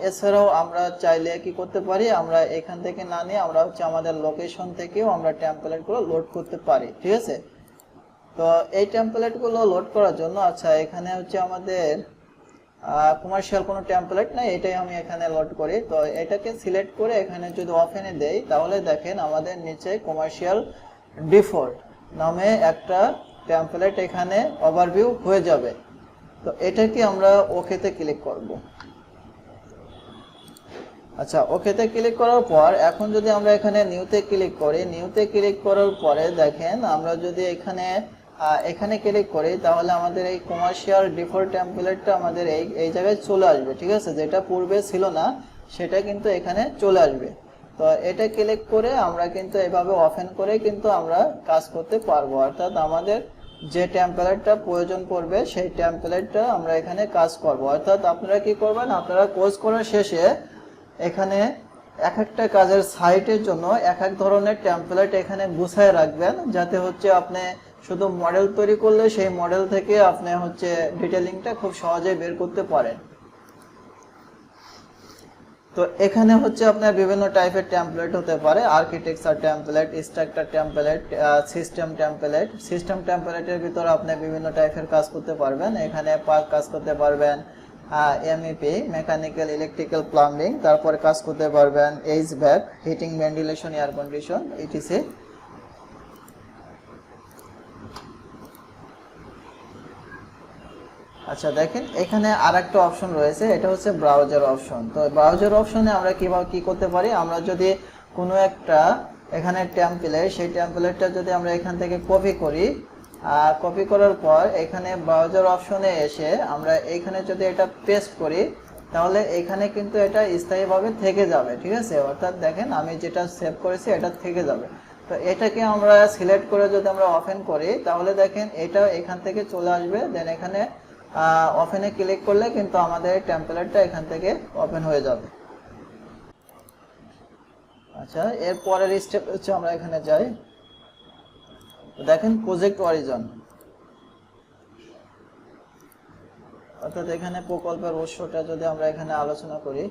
[SPEAKER 1] এছাড়াও আমরা চাইলে কি করতে পারি, আমরা এখান থেকে না নিয়ে আমরা হচ্ছে আমাদের লোকেশন থেকেও আমরা টেমপ্লেটগুলো লোড করতে পারি, ঠিক আছে। তো এই টেমপ্লেটগুলো লোড করার জন্য, আচ্ছা এখানে হচ্ছে আমাদের কমার্শিয়াল কোনো টেমপ্লেট নাই, এটাই আমি এখানে লোড করি। তো এটাকে সিলেক্ট করে এখানে যদি ওপেনে দেই তাহলে দেখেন আমাদের নিচে কমার্শিয়াল ডিফল্ট নামে একটা টেমপ্লেট এখানে ওভারভিউ হয়ে যাবে। তো এটাকে আমরা ওকেতে ক্লিক করব। আচ্ছা, ওকেতে ক্লিক করার পর এখন যদি আমরা এখানে নিউতে ক্লিক করি, নিউতে ক্লিক করার পরে দেখেন আমরা যদি এখানে ক্লিক করি তাহলে আমাদের এই কমার্শিয়াল ডিফল্ট টেমপ্লেটটা আমাদের এই জায়গায় চলে আসবে, ঠিক আছে, যেটা পূর্বে ছিল না সেটা কিন্তু এখানে চলে আসবে। তো এটা ক্লিক করে আমরা কিন্তু এভাবে ওপেন করে কিন্তু আমরা কাজ করতে পারবো, অর্থাৎ আমাদের যে টেমপ্লেটটা প্রয়োজন পড়বে সেই টেমপ্লেটটা আমরা এখানে কাজ করব। অর্থাৎ আপনারা কি করবেন, আপনারা কোর্স করার শেষে এখানে এক একটা কাজের সাইটের জন্য এক এক ধরনের টেমপ্লেট এখানে গুছায় রাখবেন, যাতে হচ্ছে আপনি শুধু মডেল তৈরি করলে সেই মডেল থেকে আপনি হচ্ছে ডিটেইলিংটা খুব সহজে বের করতে পারেন। তো এখানে হচ্ছে আপনার বিভিন্ন টাইপের টেমপ্লেট হতে পারে, architecture template, structure template, system template. System টেমপ্লেটের ভিতরে আপনি বিভিন্ন টাইপের কাজ করতে পারবেন, এখানে পার্ক কাজ করতে পারবেন, এমইপি, মেকানিক্যাল, ইলেকট্রিক্যাল, প্লাম্বিং, তারপরে কাজ করতে পারবেন HVAC, heating, ventilation, air condition, ETC. আচ্ছা দেখেন এখানে আরেকটা অপশন রয়েছে, এটা হচ্ছে ব্রাউজার অপশন। তো ব্রাউজার অপশনে আমরা কিভাবে কি করতে পারি, আমরা যদি কোনো একটা এখানে টেমপ্লেট, সেই টেমপ্লেটটা যদি আমরা এখান থেকে কপি করি, কপি করার পর এখানে ব্রাউজার অপশনে এসে আমরা এখানে যদি এটা পেস্ট করি, তাহলে এখানে কিন্তু এটা স্থায়ীভাবে থেকে যাবে, ঠিক আছে। অর্থাৎ দেখেন আমি যেটা সেভ করেছি এটা থেকে যাবে। তো এটাকে আমরা সিলেক্ট করে যদি আমরা ওপেন করি, তাহলে দেখেন এটা এখান থেকে চলে আসবে। দেন এখানে ওপেনে ক্লিক করলে কিন্তু আমাদের টেমপ্লেটটা এখান থেকে ওপেন হয়ে যাবে। আচ্ছা, এর পরের স্টেপ হচ্ছে আমরা এখানে যাই, দেখেন প্রজেক্ট অরিজিন, অর্থাৎ এখানে প্রকল্পের উৎসটা যদি আমরা এখানে আলোচনা করি,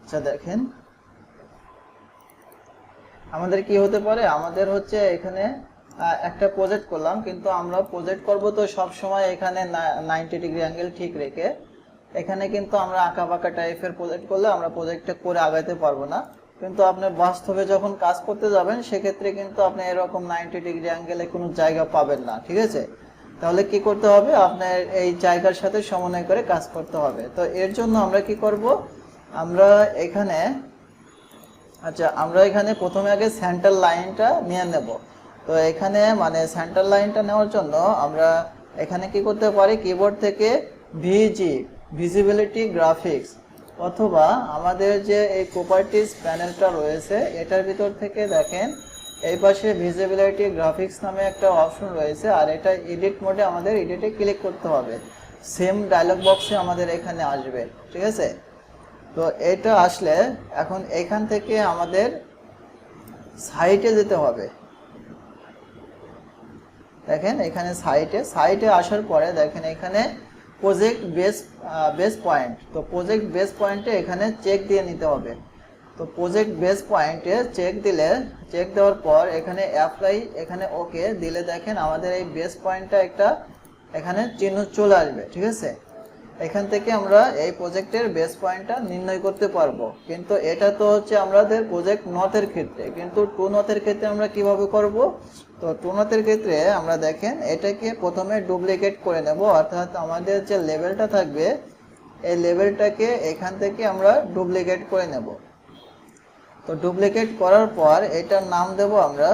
[SPEAKER 1] আচ্ছা দেখেন আমাদের কি হতে পারে, আমাদের হচ্ছে এখানে একটা প্রজেক্ট করলাম, কিন্তু আমরা প্রজেক্ট করব তো সব সময় এখানে 90 ডিগ্রি অ্যাঙ্গেল ঠিক রেখে। এখানে কিন্তু আমরা আঁকা বাঁকা টাইপের প্রজেক্ট করলে আমরা প্রজেক্টটা করে আগাইতে পারবো না। কিন্তু আপনি বাস্তবে যখন কাজ করতে যাবেন সেক্ষেত্রে কিন্তু আপনি এরকম 90 ডিগ্রি অ্যাঙ্গেলে কোনো জায়গা পাবেন না, ঠিক আছে। তাহলে কি করতে হবে, আপনার এই জায়গার সাথে সমন্বয় করে কাজ করতে হবে। তো এর জন্য আমরা কি করব, আমরা এখানে আচ্ছা আমরা এখানে প্রথমে আগে সেন্টার লাইনটা নিয়ে নেব। তো এখানে মানে সেন্টার লাইনটা নেওয়ার জন্য আমরা এখানে কি করতে পারি, কিবোর্ড থেকে ভিজিবিলিটি গ্রাফিক্স, অথবা আমাদের যে এই প্রপার্টিজ প্যানেলটা রয়েছে এটার ভিতর থেকে দেখেন এই পাশে ভিজিবিলিটি গ্রাফিক্স নামে একটা অপশন রয়েছে, আর এটা এডিট মোডে আমাদের এডিটে ক্লিক করতে হবে। সেম ডায়লগ বক্সে আমাদের এখানে আসবে, ঠিক আছে। তো এটা আসলে এখন এখান থেকে আমাদের সাইটে যেতে হবে। দেখেন এখানে সাইটে আসার পরে দেখেন এখানে প্রজেক্ট বেস পয়েন্ট, তো প্রজেক্ট বেস পয়েন্টে এখানে চেক দিয়ে নিতে হবে। তো প্রজেক্ট বেস পয়েন্টে চেক দেওয়ার পর এখানে অ্যাপ্লাই, এখানে ওকে দিলে দেখেন আমাদের এই বেস পয়েন্টটা একটা এখানে চিহ্ন চলে আসবে, ঠিক আছে। এখান থেকে আমরা এই প্রজেক্টের বেস পয়েন্টটা নির্ণয় করতে পারবো। কিন্তু এটা তো হচ্ছে আমাদের প্রজেক্ট নথের ক্ষেত্রে, কিন্তু টু নথের ক্ষেত্রে আমরা কিভাবে করব, তো টু নথের ক্ষেত্রে আমরা দেখেন এটাকে প্রথমে ডুপ্লিকেট করে নেব, অর্থাৎ আমাদের যে লেভেলটা থাকবে এই লেভেলটাকে এখান থেকে আমরা ডুপ্লিকেট করে নেব। তো ডুপ্লিকেট করার পর এটার নাম দেব আমরা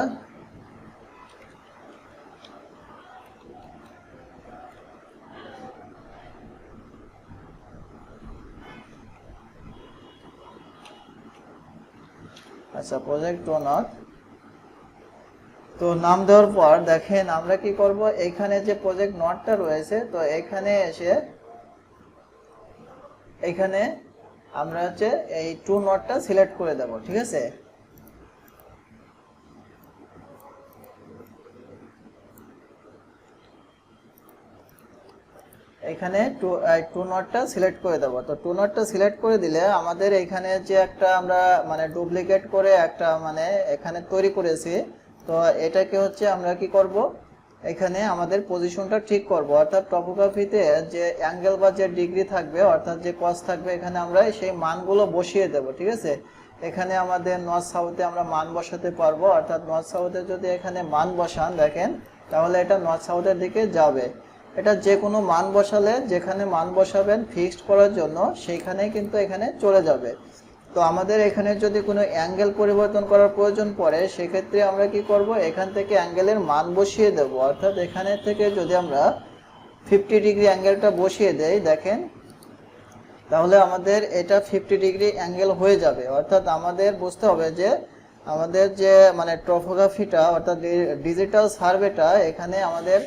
[SPEAKER 1] আচ্ছা প্রজেক্ট টু নথ। তো নাম দেওয়ার পর দেখেন আমরা কি করব, এখানে যে প্রজেক্ট নটটা রয়েছে তো এখানে এসে এখানে আমরা হচ্ছে এই টু নটটা সিলেক্ট করে দেব, ঠিক আছে। এখানে টু নটটা সিলেক্ট করে দেবো। তো টু নটটা সিলেক্ট করে দিলে আমাদের এখানে যে একটা আমরা মানে ডুপ্লিকেট করে একটা মানে এখানে তৈরি করেছি, তো এটাকে হচ্ছে আমরা কি করব, এখানে আমাদের পজিশনটা ঠিক করব, অর্থাৎ টপোগ্রাফিতে যে অ্যাঙ্গেল বা যে ডিগ্রি থাকবে অর্থাৎ যে কস থাকবে এখানে আমরা সেই মানগুলো বসিয়ে দেব, ঠিক আছে। এখানে আমাদের নর্থ সাউথে আমরা মান বসাতে পারবো, অর্থাৎ নর্থ সাউথে যদি এখানে মান বসান দেখেন তাহলে এটা নর্থ সাউথের দিকে যাবে। এটা যে কোনো মান বসালে যেখানে মান বসাবেন ফিক্সড করার জন্য সেইখানেই কিন্তু এখানে চলে যাবে। তো আমাদের এখানে যদি কোনো অ্যাঙ্গেল পরিবর্তন করার প্রয়োজন পড়ে সেক্ষেত্রে আমরা কি করব, এখান থেকে অ্যাঙ্গেলের মান বসিয়ে দেব, অর্থাৎ এখানে থেকে যদি আমরা 50 ডিগ্রি অ্যাঙ্গেলটা বসিয়ে দেই দেখেন তাহলে আমাদের এটা 50 ডিগ্রি অ্যাঙ্গেল হয়ে যাবে। অর্থাৎ আমাদের বুঝতে হবে যে আমাদের যে মানে টপোগ্রাফিটা অর্থাৎ ডিজিটাল সার্ভেটা এখানে আমাদের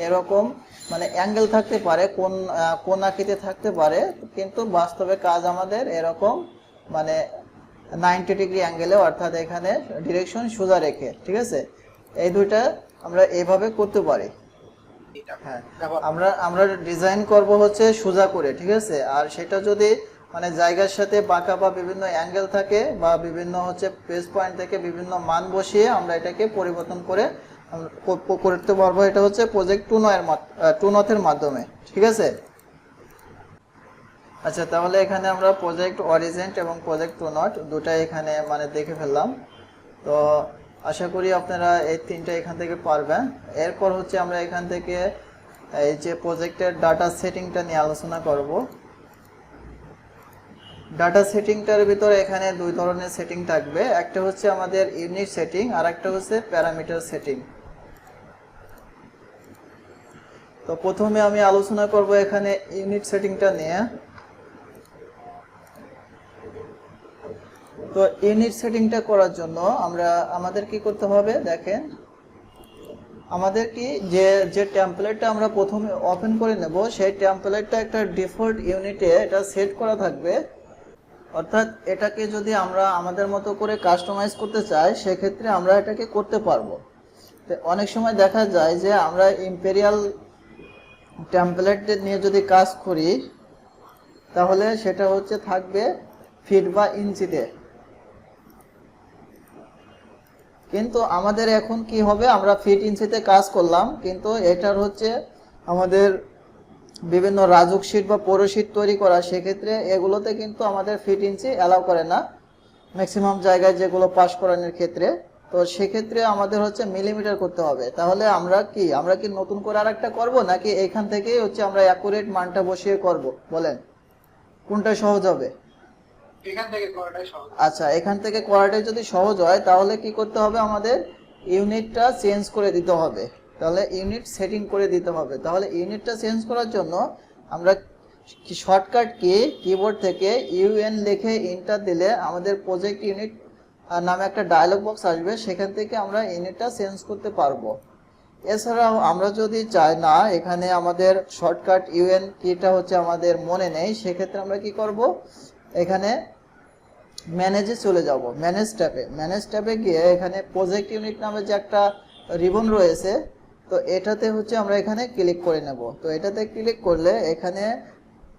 [SPEAKER 1] এরকম মানে অ্যাঙ্গেল থাকতে পারে, কোন আকৃতি থাকতে পারে, কিন্তু বাস্তবে কাজ আমাদের এরকম মানে 90 ডিগ্রি অ্যাঙ্গেলে, অর্থাৎ এখানে ডিরেকশন সোজা রেখে, ঠিক আছে। এই দুইটা আমরা এইভাবে করতে পারি।
[SPEAKER 2] এটা
[SPEAKER 1] হ্যাঁ,
[SPEAKER 2] ব্যবহার করব।
[SPEAKER 1] আমরা আমরা ডিজাইন করব হচ্ছে সোজা করে, ঠিক আছে। আর সেটা যদি মানে জায়গার সাথে বাঁকা বা বিভিন্ন অ্যাঙ্গেল থাকে বা বিভিন্ন হচ্ছে পেজ পয়েন্ট থেকে বিভিন্ন মান বসিয়ে আমরা এটাকে পরিবর্তন করে আমরা করতে পারবো। এটা হচ্ছে প্রজেক্ট টু নথের মাধ্যমে, ঠিক আছে। আচ্ছা, তাহলে এখানে আমরা প্রজেক্ট অরিজেন্ট এবং প্রজেক্ট টু নট দুটাই এখানে মানে দেখে ফেললাম। তো আশা করি আপনারা এই তিনটা এখান থেকে পারবেন। এরপর হচ্ছে আমরা এখান থেকে এই যে প্রজেক্টের ডাটা সেটিংটা নিয়ে আলোচনা করব। ডাটা সেটিংটার ভিতরে এখানে দুই ধরনের সেটিং থাকবে, একটা হচ্ছে আমাদের ইউনিট সেটিং আর একটা হচ্ছে প্যারামিটার সেটিং। তো প্রথমে আমি আলোচনা করব এখানে ইউনিট সেটিংটা নিয়ে। তো ইউনিট সেটিংটা করার জন্য আমাদের কি করতে হবে দেখেন, আমাদের কি যে যে টেমপ্লেটটা আমরা প্রথমে ওপেন করে নেব সেই টেমপ্লেটটা একটা ডিফল্ট ইউনিটে এটা সেট করা থাকবে। অর্থাৎ এটাকে যদি আমরা আমাদের মতো করে কাস্টমাইজ করতে চাই সেক্ষেত্রে আমরা এটাকে করতে পারবো। তো অনেক সময় দেখা যায় যে আমরা ইম্পেরিয়াল টেমপ্লেট নিয়ে যদি কাজ করি তাহলে সেটা হচ্ছে থাকবে ফিট বা ইঞ্চিতে। কিন্তু আমাদের এখন কি হবে, আমরা ফিট ইঞ্চিতে কাজ করলাম কিন্তু এটার হচ্ছে আমাদের বিভিন্ন রাজুক শীট বা পৌর শীট তৈরি করা, সেক্ষেত্রে এগুলোতে কিন্তু আমাদের ফিট ইঞ্চি অ্যালাউ করে না ম্যাক্সিমাম জায়গায় যেগুলো পাস করানোর ক্ষেত্রে। তো সেক্ষেত্রে আমাদের হচ্ছে মিলিমিটার করতে হবে। তাহলে আমরা কি নতুন করে আরেকটা করব নাকি এখান থেকেই হচ্ছে আমরা অ্যাকুরেট মানটা বসিয়ে করব, বলেন কোনটা সহজ হবে?
[SPEAKER 2] এখান থেকে করাটাই সহজ।
[SPEAKER 1] আচ্ছা, এখান থেকে করাটাই যদি সহজ হয় তাহলে কি করতে হবে, আমাদের ইউনিটটা চেঞ্জ করে দিতে হবে। তাহলে ইউনিট সেটিং করে দিতে হবে। তাহলে ইউনিটটা চেঞ্জ করার জন্য আমরা শর্টকাট কি কিবোর্ড থেকে ইউএন লিখে এন্টার দিলে আমাদের প্রজেক্ট ইউনিট নামে একটা ডায়লগ বক্স আসবে, সেখান থেকে আমরা ইউনিটটা চেঞ্জ করতে পারবো। এছাড়াও আমরা যদি চাই না এখানে আমাদের শর্টকাট ইউএন কিটা হচ্ছে আমাদের মনে নেই, সেক্ষেত্রে আমরা কি করব, এখানে ম্যানেজে চলে যাব। ম্যানেজ ট্যাবে গিয়ে এখানে প্রজেক্ট ইউনিট নামে যে একটা রিবন রয়েছে, তো এটাতে হচ্ছে আমরা এখানে ক্লিক করে নেব। তো এটাতে ক্লিক করলে এখানে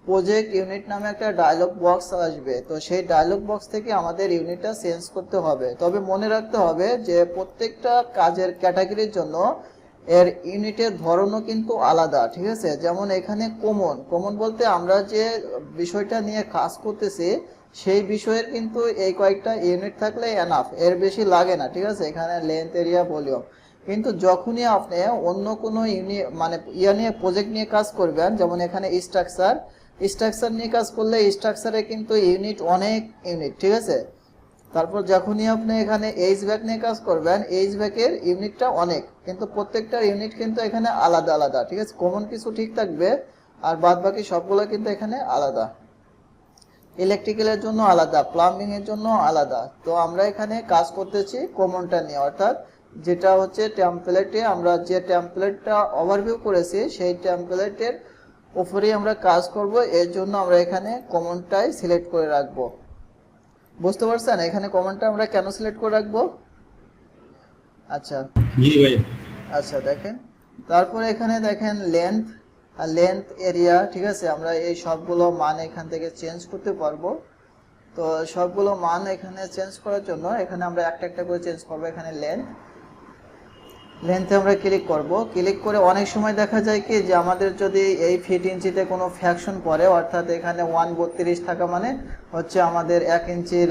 [SPEAKER 1] প্রজেক্ট ইউনিট নামে একটা ডায়লগ বক্স আসবে। তো সেই ডায়লগ বক্স থেকে আমাদের ইউনিটটা চেঞ্জ করতে হবে। তবে মনে রাখতে হবে যে প্রত্যেকটা কাজের ক্যাটাগরির জন্য এর ইউনিটের ধরনও কিন্তু আলাদা, ঠিক আছে। যেমন এখানে কমন বলতে আমরা যে বিষয়টা নিয়ে কাজ করতেছি সেই বিষয়ের কিন্তু এই কয়েকটা ইউনিট থাকলে এনাফ, এর বেশি লাগে না, ঠিক আছে। এখানে লেন্থ, এরিয়া, ভলিউম। কিন্তু যখনই আপনি অন্য কোনো নিয়ে প্রজেক্ট নিয়ে কাজ করবেন, যেমন এখানে স্ট্রাকচার নিয়ে কাজ করলে স্ট্রাকচারে কিন্তু অনেক ইউনিট, ঠিক আছে। তারপর যখনই আপনি এখানে এইচ ব্যাক নিয়ে কাজ করবেন, এইচ ব্যাকের ইউনিটটা অনেক, কিন্তু প্রত্যেকটার ইউনিট কিন্তু এখানে আলাদা আলাদা, ঠিক আছে। কমন কিছু ঠিক থাকবে আর বাদ বাকি সবগুলো কিন্তু এখানে আলাদা। ইলেকট্রিক্যালের জন্য আলাদা, প্লাম্বিং এর জন্য আলাদা। তো আমরা এখানে কাজ করতেছি কমনটা নিয়ে, অর্থাৎ যেটা হচ্ছে টেমপ্লেটে আমরা যে টেমপ্লেটটা ওভারভিউ করেছি সেই টেমপ্লেটের উপরেই আমরা কাজ করব, এর জন্য আমরা এখানে কমনটাই সিলেক্ট করে রাখবো। বুঝতে পারছেন এখানে কমনটা আমরা কেন সিলেক্ট করে রাখবো? আচ্ছা
[SPEAKER 3] জি ভাই।
[SPEAKER 1] আচ্ছা, দেখেন তারপরে এখানে দেখেন লেন্থ এরিয়া, ঠিক আছে। আমরা এই সবগুলো মান এখান থেকে চেঞ্জ করতে পারবো। তো সবগুলো মান এখানে চেঞ্জ করার জন্য এখানে আমরা একটা একটা করে চেঞ্জ করবো। এখানে লেন্থে আমরা ক্লিক করব। ক্লিক করে অনেক সময় দেখা যায় কি যে আমাদের যদি এই ফিট ইঞ্চিতে কোনো ফ্র্যাকশন পড়ে, অর্থাৎ এখানে 1/32 থাকা মানে হচ্ছে আমাদের 1 ইঞ্চির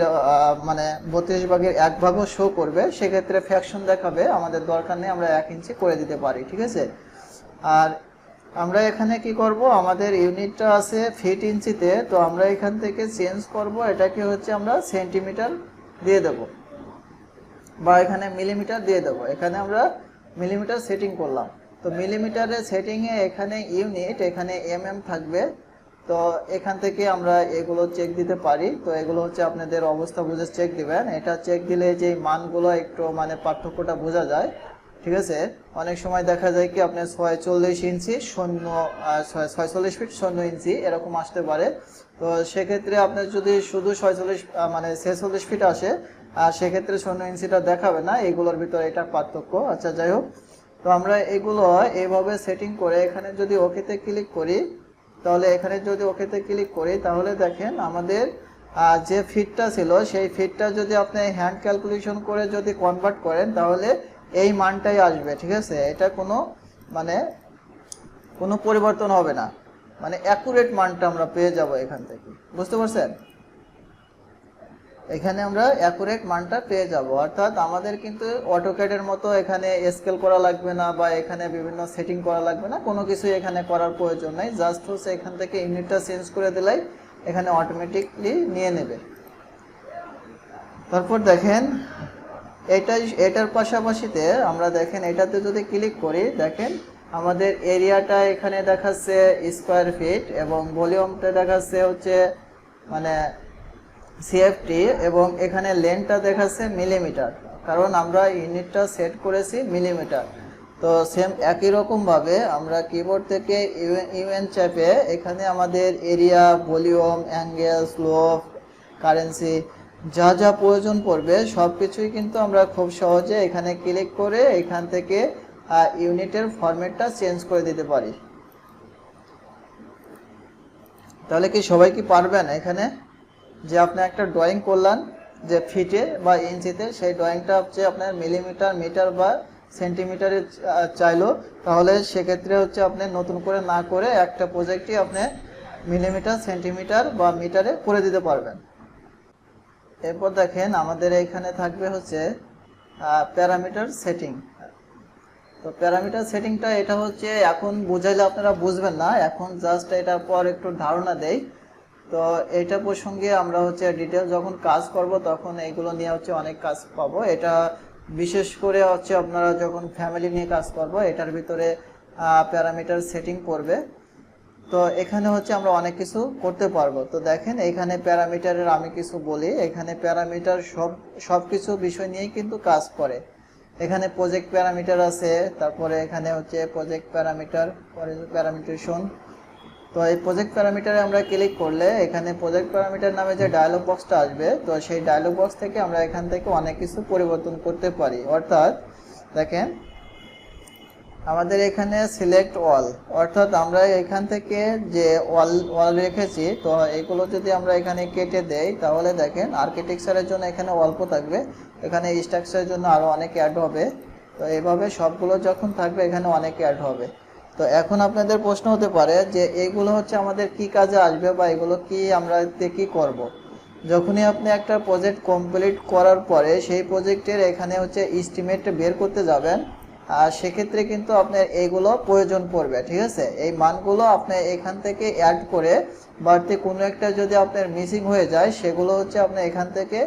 [SPEAKER 1] মানে 32 ভাগের 1 ভাগও শো করবে, সেক্ষেত্রে ফ্র্যাকশন দেখাবে, আমাদের দরকার নেই, আমরা 1 ইঞ্চি করে দিতে পারি, ঠিক আছে। আর আমরা এখানে কি করব, আমাদের ইউনিটটা আছে ফিট ইঞ্চিতে, তো আমরা এখান থেকে চেঞ্জ করব, এটাকে হচ্ছে আমরা সেন্টিমিটার দিয়ে দেব বা এখানে মিলিমিটার দিয়ে দেব। এখানে আমরা মিলিমিটার সেটিং করলাম। তো মিলিমিটারের সেটিংয়ে এখানে ইউনিট, এখানে এমএম থাকবে। তো এখান থেকে আমরা এগুলো চেক দিতে পারি। তো এগুলো হচ্ছে আপনাদের অবস্থা বুঝে চেক দিবেন। এটা চেক দিলে যে মানগুলো একটু মানে পার্থক্যটা বোঝা যায়, ঠিক আছে। অনেক সময় দেখা যায় কি আপনার 46 ইঞ্চি 46 ফিট 0 ইঞ্চি এরকম আসতে পারে। তো সেক্ষেত্রে আপনার যদি শুধু 46 ফিট আসে আর সেক্ষেত্রে 0 ইঞ্চিটা দেখাবে না, এগুলোর ভিতরে এটা পার্থক্য। আচ্ছা, যাই হোক, তো আমরা এগুলো এইভাবে সেটিং করে এখানে যদি ওকেতে ক্লিক করি, তাহলে এখানে যদি ওকেতে ক্লিক করি তাহলে দেখেন আমাদের যে ফিটটা ছিল সেই ফিটটা যদি আপনি হ্যান্ড ক্যালকুলেশন করে যদি কনভার্ট করেন তাহলে এই মানটাই আসবে, ঠিক আছে। এটা কোনো পরিবর্তন হবে না, মানে অ্যাকুরেট মানটা আমরা পেয়ে যাব এখান থেকে, বুঝতে পারছেন। এখানে আমরা অ্যাকুরেট মানটা পেয়ে যাব, অর্থাৎ আমাদের কিন্তু অটোক্যাডের মতো এখানে স্কেল করা লাগবে না বা এখানে বিভিন্ন সেটিং করা লাগবে না, কোনো কিছু এখানে করার প্রয়োজন নাই। জাস্ট হচ্ছে এখান থেকে ইউনিটটা চেঞ্জ করে দিলেই এখানে অটোমেটিকলি নিয়ে নেবে। তারপর দেখেন এটার পাশাপাশিতে আমরা দেখেন এটাতে যদি ক্লিক করি, দেখেন আমাদের এরিয়াটা এখানে দেখাচ্ছে স্কোয়ার ফিট এবং ভলিউমটা দেখাচ্ছে হচ্ছে মানে সিএফটি এবং এখানে লেন্থটা দেখাচ্ছে মিলিমিটার, কারণ আমরা ইউনিটটা সেট করেছি মিলিমিটার। তো সেম একই রকমভাবে আমরা কিবোর্ড থেকে ইউএন চাপে এখানে আমাদের area, volume, angle, slope, currency যা যা প্রয়োজন পড়বে সব কিছুই কিন্তু আমরা খুব সহজে এখানে ক্লিক করে এখান থেকে ইউনিটের ফরম্যাটটা চেঞ্জ করে দিতে পারি। তাহলে কি সবাই কি পারবেন এখানে যে আপনি একটা ড্রয়িং করলেন যে ফিটে বা ইঞ্চিতে, সেই ড্রয়িংটা হচ্ছে আপনার মিলিমিটার, মিটার বা সেন্টিমিটারে চাইলো, তাহলে সেক্ষেত্রে হচ্ছে আপনি নতুন করে না করে একটা প্রজেক্টই আপনি মিলিমিটার, সেন্টিমিটার বা মিটারে করে দিতে পারবেন। এরপর দেখেন আমাদের এখানে থাকবে হচ্ছে প্যারামিটার সেটিং। তো প্যারামিটার সেটিংটা এটা হচ্ছে এখন বুঝাইলে আপনারা বুঝবেন না, এখন জাস্ট এটার পর একটু ধারণা দেই। তো এটা প্রসঙ্গে আমরা হচ্ছে ডিটেল যখন কাজ করব তখন এইগুলো নিয়ে হচ্ছে অনেক কাজ পাবো। এটা বিশেষ করে হচ্ছে আপনারা যখন ফ্যামিলি নিয়ে কাজ করব এটার ভিতরে প্যারামিটার সেটিং পড়বে। তো এখানে হচ্ছে আমরা অনেক কিছু করতে পারবো। তো দেখেন এখানে প্যারামিটারের আমি কিছু বলি, এখানে প্যারামিটার সব কিছু বিষয় নিয়েই কিন্তু কাজ করে। এখানে প্রজেক্ট প্যারামিটার আছে, তারপরে এখানে হচ্ছে প্রজেক্ট প্যারামিটার, প্যারামিটেশন। তো এই প্রজেক্ট প্যারামিটারে আমরা ক্লিক করলে এখানে প্রজেক্ট প্যারামিটার নামে যে ডায়লগ বক্সটা আসবে, তো সেই ডায়লগ বক্স থেকে আমরা এখান থেকে অনেক কিছু পরিবর্তন করতে পারি। অর্থাৎ দেখেন আমাদের এখানে সিলেক্ট অল, অর্থাৎ আমরা এখান থেকে যে ওয়াল রেখেছি, তো এগুলো যদি আমরা এখানে কেটে দেই তাহলে দেখেন আর্কিটেকচারের জন্য এখানে অল্প থাকবে, এখানে স্ট্রাকচারের জন্য আরও অনেক অ্যাড হবে। তো এইভাবে সবগুলো যখন থাকবে এখানে অনেক অ্যাড হবে। তো এখন আপনাদের প্রশ্ন হতে পারে যে এইগুলো হচ্ছে আমাদের কি কাজে আসবে বা এগুলো কি আমরা কি করব। যখনই আপনি একটা প্রজেক্ট কমপ্লিট করার পরে সেই প্রজেক্টের এখানে হচ্ছে এস্টিমেট বের করতে যাবেন, আর সেক্ষেত্রে কিন্তু আপনার এইগুলো প্রয়োজন পড়বে, ঠিক আছে। এই মানগুলো আপনি এখান থেকে অ্যাড করে বাড়তি কোনো একটা যদি আপনার মিসিং হয়ে যায় সেগুলো হচ্ছে আপনি এখান থেকে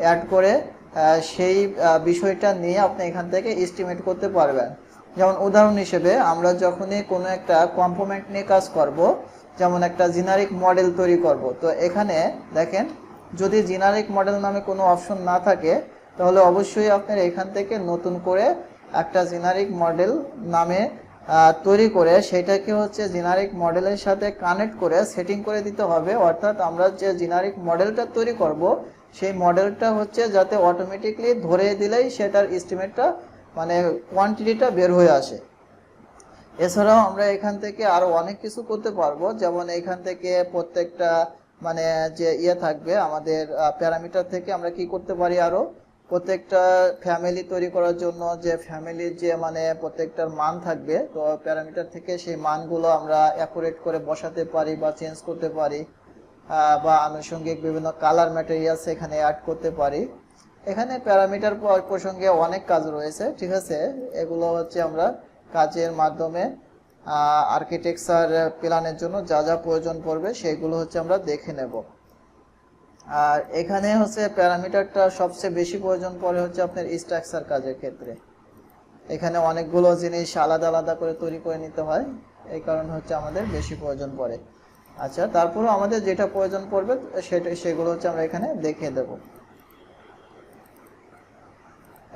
[SPEAKER 1] অ্যাড করে সেই বিষয়টা নিয়ে আপনি এখান থেকে এস্টিমেট করতে পারবেন। যেমন উদাহরণ হিসেবে আমরা যখনই কোনো একটা কম্পোনেন্ট নিয়ে কাজ করব, যেমন একটা জেনারিক মডেল তৈরি করব, তো এখানে দেখেন যদি জেনারিক মডেল নামে কোনো অপশন না থাকে তাহলে অবশ্যই আপনার এখান থেকে নতুন করে একটা জেনারিক মডেল নামে তৈরি করে সেটাকে হচ্ছে জেনারিক মডেলের সাথে কানেক্ট করে সেটিং করে দিতে হবে। অর্থাৎ আমরা যে জেনারিক মডেলটা তৈরি করব সেই মডেলটা হচ্ছে যাতে অটোমেটিকলি ধরে দিলেই সেটার এস্টিমেটটা মানে কোয়ান্টিটিটা বের হয়ে আসে। এছাড়াও আমরা এখান থেকে আরো অনেক কিছু করতে পারবো, যেমন এখান থেকে প্রত্যেকটা মানে যে থাকবে আমাদের প্যারামিটার থেকে আমরা কি করতে পারি, আরো প্রত্যেকটা ফ্যামিলি তৈরি করার জন্য যে ফ্যামিলির যে মানে প্রত্যেকটার মান থাকবে, তো প্যারামিটার থেকে সেই মানগুলো আমরা অ্যাকুরেট করে বসাতে পারি বা চেঞ্জ করতে পারি, বা আনুষঙ্গিক বিভিন্ন কালার ম্যাটেরিয়ালস এখানে অ্যাড করতে পারি। এখানে প্যারামিটার প্রসঙ্গে অনেক কাজ রয়েছে, ঠিক আছে। এগুলো হচ্ছে আমরা কাজের মাধ্যমে আর্কিটেকচার প্ল্যানের জন্য যা যা প্রয়োজন পড়বে সেগুলো হচ্ছে আমরা দেখে নেব। আর এখানে হচ্ছে প্যারামিটারটা সবচেয়ে বেশি প্রয়োজন পড়ে হচ্ছে আপনার স্ট্রাকচার কাজের ক্ষেত্রে। এখানে অনেকগুলো জিনিস আলাদা আলাদা করে তৈরি করে নিতে হয়, এই কারণে হচ্ছে আমাদের বেশি প্রয়োজন পড়ে। আচ্ছা, তারপরেও আমাদের যেটা প্রয়োজন পড়বে সেগুলো হচ্ছে আমরা এখানে দেখিয়ে দেব।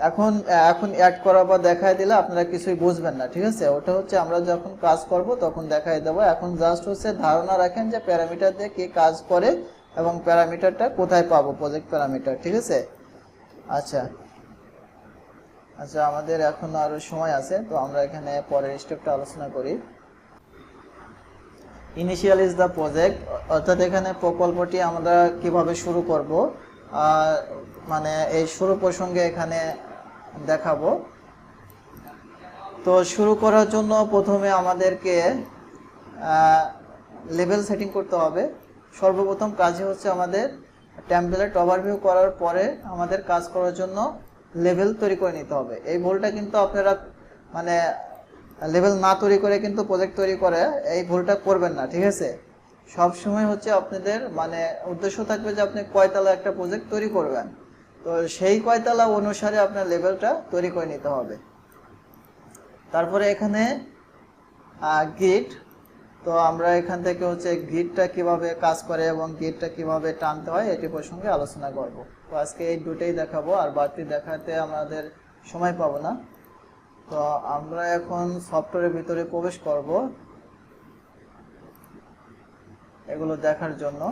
[SPEAKER 1] এখন অ্যাড করা বা দেখায় দিলে আপনারা কিছুই বুঝবেন না, ঠিক আছে। ওটা হচ্ছে আমরা যখন কাজ করব তখন দেখায় দেবো। এখন জাস্ট হচ্ছে ধারণা রাখেন যে প্যারামিটার দিয়ে কি কাজ করে এবং প্যারামিটারটা কোথায় পাবো, প্রজেক্ট প্যারামিটার, ঠিক আছে। আচ্ছা, আচ্ছা, আমাদের এখন আরো সময় আছে, তো আমরা এখানে পরের স্টেপটা আলোচনা করি। ইনিশিয়াল ইজ দ্য প্রজেক্ট, অর্থাৎ এখানে প্রকল্পটি আমরা কিভাবে শুরু করব, মানে এই শুরু প্রসঙ্গে এখানে দেখাবো। তো শুরু করার জন্য প্রথমে আমাদেরকে লেভেল সেটিং করতে হবে। সর্বপ্রথম কাজই হচ্ছে আমাদের টেমপ্লেট ওভারভিউ করার পরে আমাদের কাজ করার জন্য লেভেল তৈরি করে নিতে হবে। এই ভুলটা কিন্তু আপনারা মানে লেভেল না তৈরি করে কিন্তু প্রজেক্ট তৈরি করে এই ভুলটা করবেন না, ঠিক আছে? সব সময় হচ্ছে আপনাদের মানে উদ্দেশ্য থাকবে যে আপনি কয়তলা একটা প্রজেক্ট তৈরি করবেন, তো সেই কয়তলা অনুসারে আপনার লেভেলটা তৈরি করে নিতে হবে। তারপরে এখানে গিট, তো আমরা এখান থেকে হচ্ছে গিটটা কিভাবে কাজ করে এবং গিটটা কিভাবে টানতে হয় এটি প্রসঙ্গে আলোচনা করব। তো আজকে এই দুটোই দেখাবো, আর বাড়তি দেখাতে আমাদের সময় পাবো না। তো আমরা এখন সফটওয়্যারের ভিতরে প্রবেশ করব এগুলো দেখার জন্য।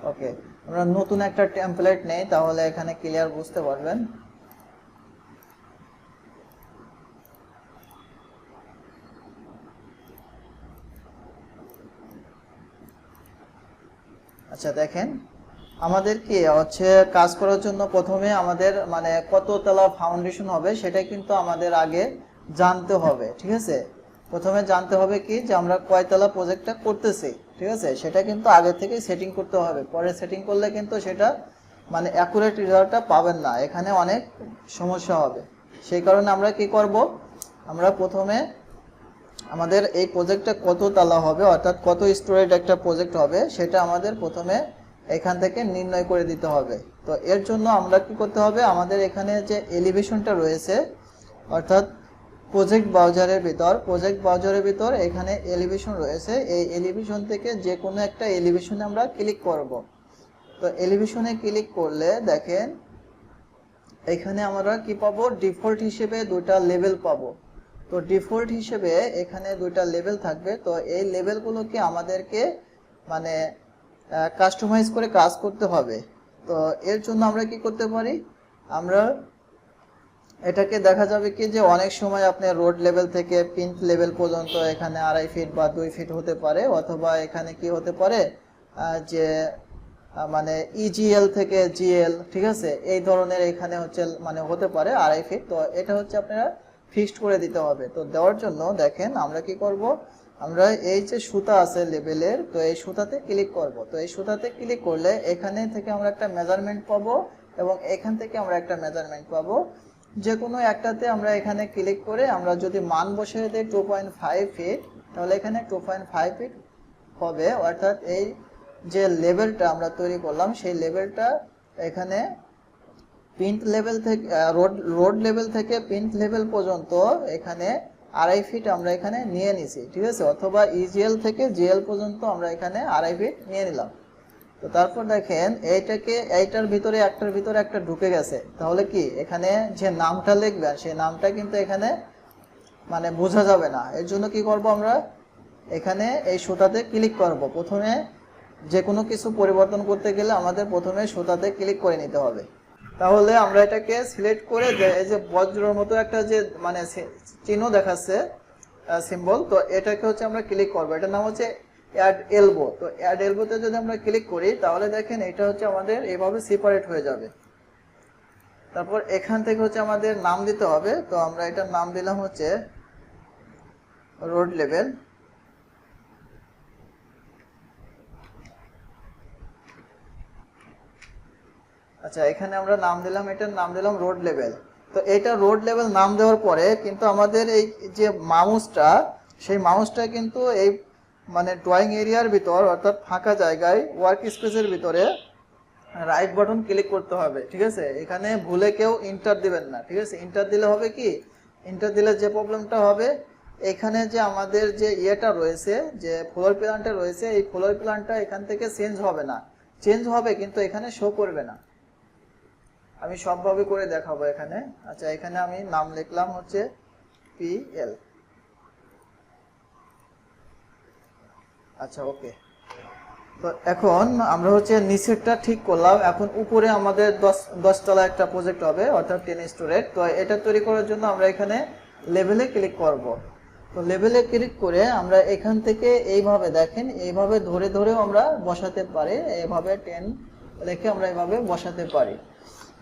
[SPEAKER 1] ওকে, আমরা নতুন একটা টেমপ্লেট নেই, তাহলে এখানে ক্লিয়ার বুঝতে পারবেন। আচ্ছা দেখেন, আমাদের কি হচ্ছে কাজ করার জন্য প্রথমে আমাদের মানে কততলা ফাউন্ডেশন হবে সেটা কিন্তু আমাদের আগে জানতে হবে, ঠিক আছে? প্রথমে জানতে হবে কি যে আমরা কয়তলা প্রজেক্টটা করতেছি, ঠিক আছে? সেটা কিন্তু আগে থেকে সেটিং করতে হবে। পরে সেটিং করলে কিন্তু সেটা মানে অ্যাকুরেট রেজাল্টটা পাবেন না, এখানে অনেক সমস্যা হবে। সেই কারণে আমরা কি করব, আমরা প্রথমে আমাদের এই প্রজেক্টটা কত তালা হবে অর্থাৎ কত স্টোরেজ একটা প্রজেক্ট হবে সেটা আমাদের প্রথমে এখান থেকে নির্ণয় করে দিতে হবে। তো এর জন্য আমরা কি করতে হবে, আমাদের এখানে যে এলিভেশনটা রয়েছে অর্থাৎ প্রজেক্ট ব্রাউজারের ভিতর এখানে এলিভেশন রয়েছে, এই এলিভেশন থেকে যে কোনো একটা এলিভেশনে আমরা ক্লিক করব। তো এলিভেশনে ক্লিক করলে দেখেন এখানে আমরা কি পাবো, ডিফল্ট হিসেবে দুটা লেভেল পাবো। তো ডিফল্ট হিসেবে এখানে দুইটা লেভেল থাকবে। তো এই লেভেলগুলোকে আমাদেরকে মানে কাস্টমাইজ করে কাজ করতে হবে। তো এর জন্য আমরা কি করতে পারি, আমরা এটাকে দেখা যাবে কি যে অনেক সময় আপনি রোড লেভেল থেকে পিন্ট লেভেল পর্যন্ত এখানে 2.5 ফিট বা 2 ফিট হতে পারে, অথবা এখানে কি হতে পারে যে মানে ইজিএল থেকে জিএল, ঠিক আছে, এই ধরনের এখানে হচ্ছে মানে হতে পারে 2.5 ফিট। তো এটা হচ্ছে আপনারা ফিক্সড করে দিতে হবে। তো দেওয়ার জন্য দেখেন আমরা কি করব, আমরা এই যে সুতা আছে লেভেলের, তো এই সুতাতে ক্লিক করব। তো এই সুতাতে ক্লিক করলে এখানে থেকে আমরা একটা মেজারমেন্ট পাবো এবং এখান থেকে আমরা একটা মেজারমেন্ট পাবো। যে কোনো একটাতে আমরা এখানে ক্লিক করে আমরা যদি মান বসিয়ে দিই 2.5 ফিট, তাহলে এখানে 2.5 ফিট হবে। অর্থাৎ এই যে লেভেলটা আমরা তৈরি করলাম সেই লেভেলটা এখানে পিন্ট লেভেল থেকে রোড লেভেল থেকে পিন্ট লেভেল পর্যন্ত এখানে 2.5 ফিট আমরা এখানে নিয়ে নিছি, ঠিক আছে? অথবা ইজিএল থেকে জিএল পর্যন্ত আমরা এখানে 2.5 ফিট নিয়ে নিলাম। তো তারপর দেখেন এইটার ভিতরে একটার ভিতরে একটা ঢুকে গেছে, তাহলে কি এখানে যে নামটা লিখবেন সেই নামটা কিন্তু এখানে মানে বোঝা যাবে না। এর জন্য কি করব, আমরা এখানে এই সুতাতে ক্লিক করব। প্রথমে যে কোনো কিছু পরিবর্তন করতে গেলে আমাদের প্রথমে সুতাতে ক্লিক করে নিতে হবে। তাহলে আমরা এটাকে সিলেক্ট করে এই যে বজ্রের মতো একটা যে মানে চিহ্ন দেখাচ্ছে সিম্বল, তো এটাকে হচ্ছে আমরা ক্লিক করব। এটার নাম হচ্ছে অ্যাড এলবো। তো অ্যাড এলবোতে যদি আমরা ক্লিক করি তাহলে দেখেন এটা হচ্ছে আমাদের এভাবে সেপারেট হয়ে যাবে। তারপর এখান থেকে হচ্ছে আমাদের নাম দিতে হবে। তো আমরা এটার নাম দিলাম হচ্ছে রোড লেভেল। আচ্ছা, এখানে আমরা নাম দিলাম, এটার নাম দিলাম রোড লেভেল। তো এটা রোড লেভেল নাম দেওয়ার পরে কিন্তু আমাদের এই যে মাউসটা, সেই মাউসটা কিন্তু এই মানে ড্রয়িং এরিয়ার ভিতর অর্থাৎ ফাঁকা জায়গায় ওয়ার্ক স্পেসের ভিতরে রাইট বাটন ক্লিক করতে হবে, ঠিক আছে? এখানে ভুলে কেউ ইন্টার দিবেন না, ঠিক আছে? ইন্টার দিলে হবে কি, ইন্টার দিলে যে প্রবলেমটা হবে, এখানে যে আমাদের যে ইয়েটা রয়েছে, যে ফ্লোর প্ল্যানটা রয়েছে, এই ফ্লোর প্ল্যানটা এখান থেকে চেঞ্জ হবে না। চেঞ্জ হবে কিন্তু এখানে শো করবে না। আমি সবভাবে করে দেখাবো এখানে। আচ্ছা, এখানে আমি নাম লিখলাম হচ্ছে পিএল। আচ্ছা, ওকে। তো এখন আমরা হচ্ছে নিচেরটা ঠিক করলাম, এখন উপরে আমাদের 10 তলা একটা প্রজেক্ট হবে অর্থাৎ 10 স্টোরেজ। তো এটা তৈরি করার জন্য আমরা এখানে লেভেলে ক্লিক করব। তো লেভেলে ক্লিক করে আমরা এখান থেকে এইভাবে দেখেন, এইভাবে ধরে ধরেও আমরা বসাতে পারি, এইভাবে 10 রেখে আমরা এইভাবে বসাতে পারি।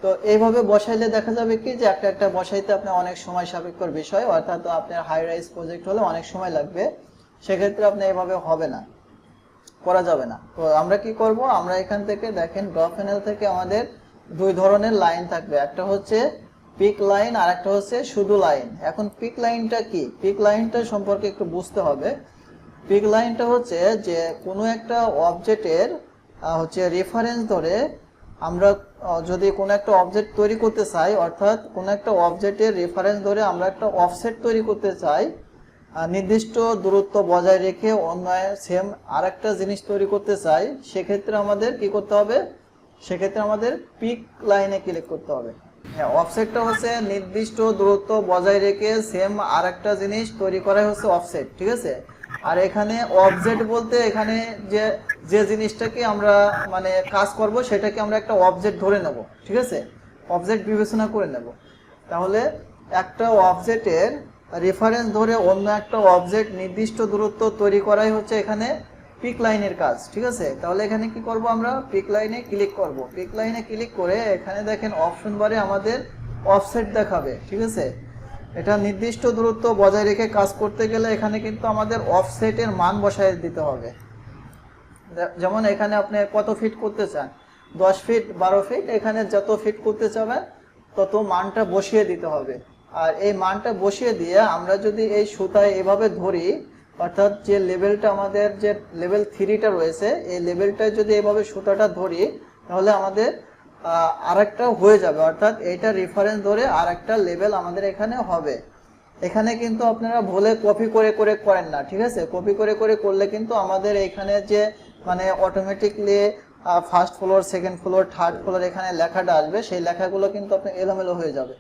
[SPEAKER 1] তো এইভাবে বসাইলে দেখা যাবে কি যে একটা একটা বসাইতে আপনার অনেক সময় সাপেক্ষর বিষয়, অর্থাৎ আপনার হাই রাইজ প্রজেক্ট হলে অনেক সময় লাগবে, সেক্ষেত্রে আপনি এইভাবে হবে না, করা যাবে না। তো আমরা কি করব, আমরা এখান থেকে দেখেন ড্র প্যানেল থেকে আমাদের দুই ধরনের লাইন থাকবে, একটা হচ্ছে পিক লাইন আর একটা হচ্ছে শুধু লাইন। এখন পিক লাইনটা কি, পিক লাইনটা সম্পর্কে একটু বুঝতে হবে। পিক লাইনটা হচ্ছে যে কোনো একটা অবজেক্টের হচ্ছে রেফারেন্স ধরে আমরা যদি কোনো একটা অবজেক্ট তৈরি করতে চাই, অর্থাৎ কোনো একটা অবজেক্টের রেফারেন্স ধরে আমরা একটা অফসেট তৈরি করতে চাই, নির্দিষ্ট দূরত্ব বজায় রেখে অন্য সেম আরেকটা জিনিস তৈরি করতে চাই, সেক্ষেত্রে আমাদের কি করতে হবে, সেক্ষেত্রে আমাদের পিক লাইনে ক্লিক করতে হবে। হ্যাঁ, অফসেটটা হচ্ছে নির্দিষ্ট দূরত্ব বজায় রেখে সেম আরেকটা জিনিস তৈরি করাই হচ্ছে অফসেট, ঠিক আছে। আর এখানে অবজেক্ট বলতে এখানে যে যে জিনিসটাকে আমরা মানে কাজ করব সেটাকে আমরা একটা অবজেক্ট ধরে নেব, ঠিক আছে, অবজেক্ট বিবেচনা করে নেব। তাহলে একটা অবজেক্টের রেফারেন্স ধরে অন্য একটা অবজেক্ট নির্দিষ্ট দূরত্ব তৈরি করাই হচ্ছে এখানে পিক লাইনের কাজ, ঠিক আছে। তাহলে এখানে কি করব, আমরা পিক লাইনে ক্লিক করব। পিক লাইনে ক্লিক করে এখানে দেখেন অপশন বারে আমাদের অফসেট দেখাবে, ঠিক আছে। এটা নির্দিষ্ট দূরত্ব বজায় রেখে কাজ করতে গেলে এখানে কিন্তু আমাদের অফসেটের মান বসায় দিতে হবে। যেমন এখানে আপনি কত ফিট করতে চান, 10 ফিট 12 ফিট, এখানে যত ফিট করতে চাবেন তত মানটা বসিয়ে দিতে হবে। আর এই মানটা বসিয়ে দিয়ে আমরা যদি এই সুতায় এভাবে ধরি, অর্থাৎ যে লেভেলটা আমাদের যে লেভেল 3টা রয়েছে, এই লেভেলটায় যদি এভাবে সুতাটা ধরি তাহলে আমাদের আরেকটা হয়ে যাবে, অর্থাৎ এইটা রেফারেন্স ধরে আরেকটা লেভেল আমাদের এখানে হবে। এখানে কিন্তু আপনারা ভুলে কপি করে করে করেন না, ঠিক আছে। কপি করে করে করলে কিন্তু আমাদের এখানে যে মানে automatically first floor, second floor, third floor এখানে লেখাটা আসবে, সেই লেখাগুলো কিন্তু আপনার এলোমেলো হয়ে যাবে।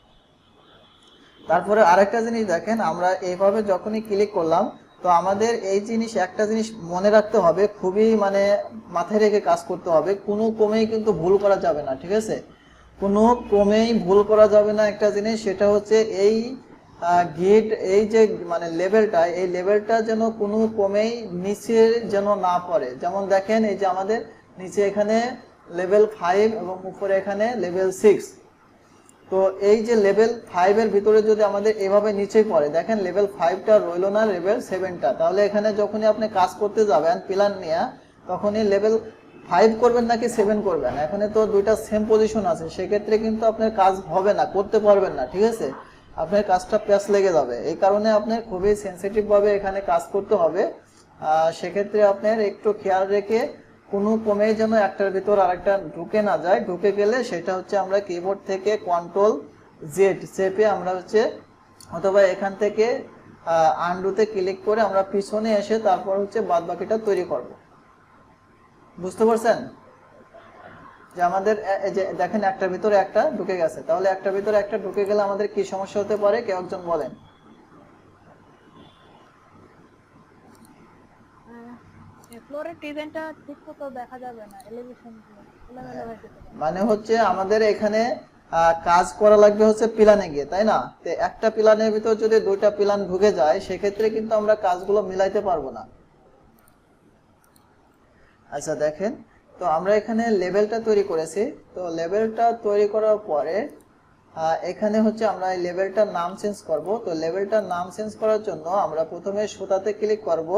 [SPEAKER 1] তারপরে আরেকটা জিনিস দেখেন, আমরা এইভাবে যখনই ক্লিক করলাম তো আমাদের এই জিনিস একটা জিনিস মনে রাখতে হবে, খুবই মানে মাথায় রেখে কাজ করতে হবে, কোনো ক্রমেই কিন্তু ভুল করা যাবে না, ঠিক আছে। কোনো ক্রমেই ভুল করা যাবে না একটা জিনিস, সেটা হচ্ছে এই গিট, এই যে মানে লেভেলটা, এই লেভেলটা যেন কোনো ক্রমেই নিচে যেন না পড়ে। যেমন দেখেন এই যে আমাদের নিচে এখানে লেভেল 5 এবং উপরে এখানে লেভেল 6। তো এই যে লেভেল 5 এর ভিতরে যদি আমাদের এভাবে নিচে পড়ে, দেখেন লেভেল 5টা রইল না, লেভেল 7টা, তাহলে এখানে যখনই আপনি কাজ করতে যাবেন প্ল্যান নিয়ে, তখনই লেভেল 5 করবেন নাকি 7 করবেন, এখানে তো দুইটা সেম পজিশন আছে, সেক্ষেত্রে কিন্তু আপনার কাজ হবে না, করতে পারবেন না, ঠিক আছে। আপনার কাজটা প্যাচ লেগে যাবে। এই কারণে আপনার খুবই সেন্সিটিভ ভাবে এখানে কাজ করতে হবে। সেক্ষেত্রে আপনার একটু খেয়াল রেখে কোনো ক্রমেই যেন একটার ভিতর আরেকটা ঢুকে না যায়, ঢুকে গেলে সেটা হচ্ছে আমরা কিবোর্ড থেকে Ctrl Z চেপে আমরা হচ্ছে অথবা এখান থেকে আনডুতে ক্লিক করে আমরা পিছনে এসে তারপর হচ্ছে বাদ বাকিটা তৈরি করব। বুঝতে পারছেন যে আমাদের যে দেখেন একটার ভিতরে একটা ঢুকে গেছে, তাহলে একটার ভিতরে একটা ঢুকে গেলে আমাদের কি সমস্যা হতে পারে, কেউ একজন বলেন।
[SPEAKER 3] ফ্লোরের ডিজাইনটা ঠিকমতো দেখা যাবে না, এলিভেশন এলোমেলো হয়ে যেতে পারে।
[SPEAKER 1] মানে হচ্ছে আমাদের এখানে কাজ করা লাগবে হচ্ছে প্ল্যানে গিয়ে, তাই না। তো একটা প্ল্যানের ভিতর যদি দুইটা প্ল্যান ঢুকে যায় সেক্ষেত্রে কিন্তু আমরা কাজগুলো মিলাইতে পারবো না। আচ্ছা দেখেন, তো আমরা এখানে লেভেলটা তৈরি করেছি। তো লেভেলটা তৈরি করার পরে এখানে হচ্ছে আমরা এই লেভেলটার নাম চেঞ্জ করব। তো লেভেলটার নাম চেঞ্জ করার জন্য আমরা প্রথমে সুতাতে ক্লিক করব,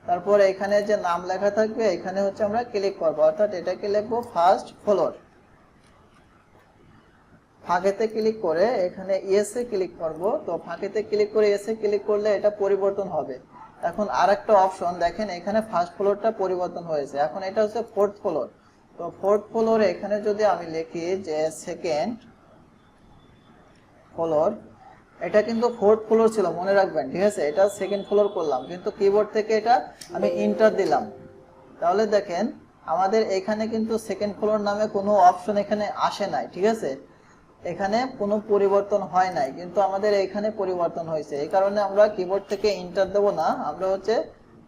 [SPEAKER 1] তারপর এখানে যে নাম লেখা থাকবে এখানে হচ্ছে আমরা ক্লিক করব, অর্থাৎ এটাকে লিখবো ফার্স্ট ফ্লোর। ফাঁকেতে ক্লিক করে এখানে ইয়েসে ক্লিক করব। তো ফাঁকেতে ক্লিক করে ইয়েসে ক্লিক করলে এটা পরিবর্তন হবে। এখন আরেকটা অপশন দেখেন, এখানে ফার্স্ট ফ্লোরটা পরিবর্তন হয়েছে, এখন এটা হচ্ছে ফোর্থ ফ্লোর। তো ফোর্থ ফ্লোরে এখানে যদি আমি লিখি যে সেকেন্ড ফ্লোর, এটা কিন্তু ফোর্থ ফ্লোর ছিল মনে রাখবেন, ঠিক আছে। এটা সেকেন্ড ফ্লোর করলাম, কিন্তু কিবোর্ড থেকে এটা আমি এন্টার দিলাম। তাহলে দেখেন আমাদের এখানে কিন্তু সেকেন্ড ফ্লোর নামে কোনো অপশন এখানে আসে নাই, ঠিক আছে। এখানে কোনো পরিবর্তন হয় নাই, কিন্তু আমাদের এখানে পরিবর্তন হয়েছে। এই কারণে আমরা কিবোর্ড থেকে এন্টার দেব না, আমরা হচ্ছে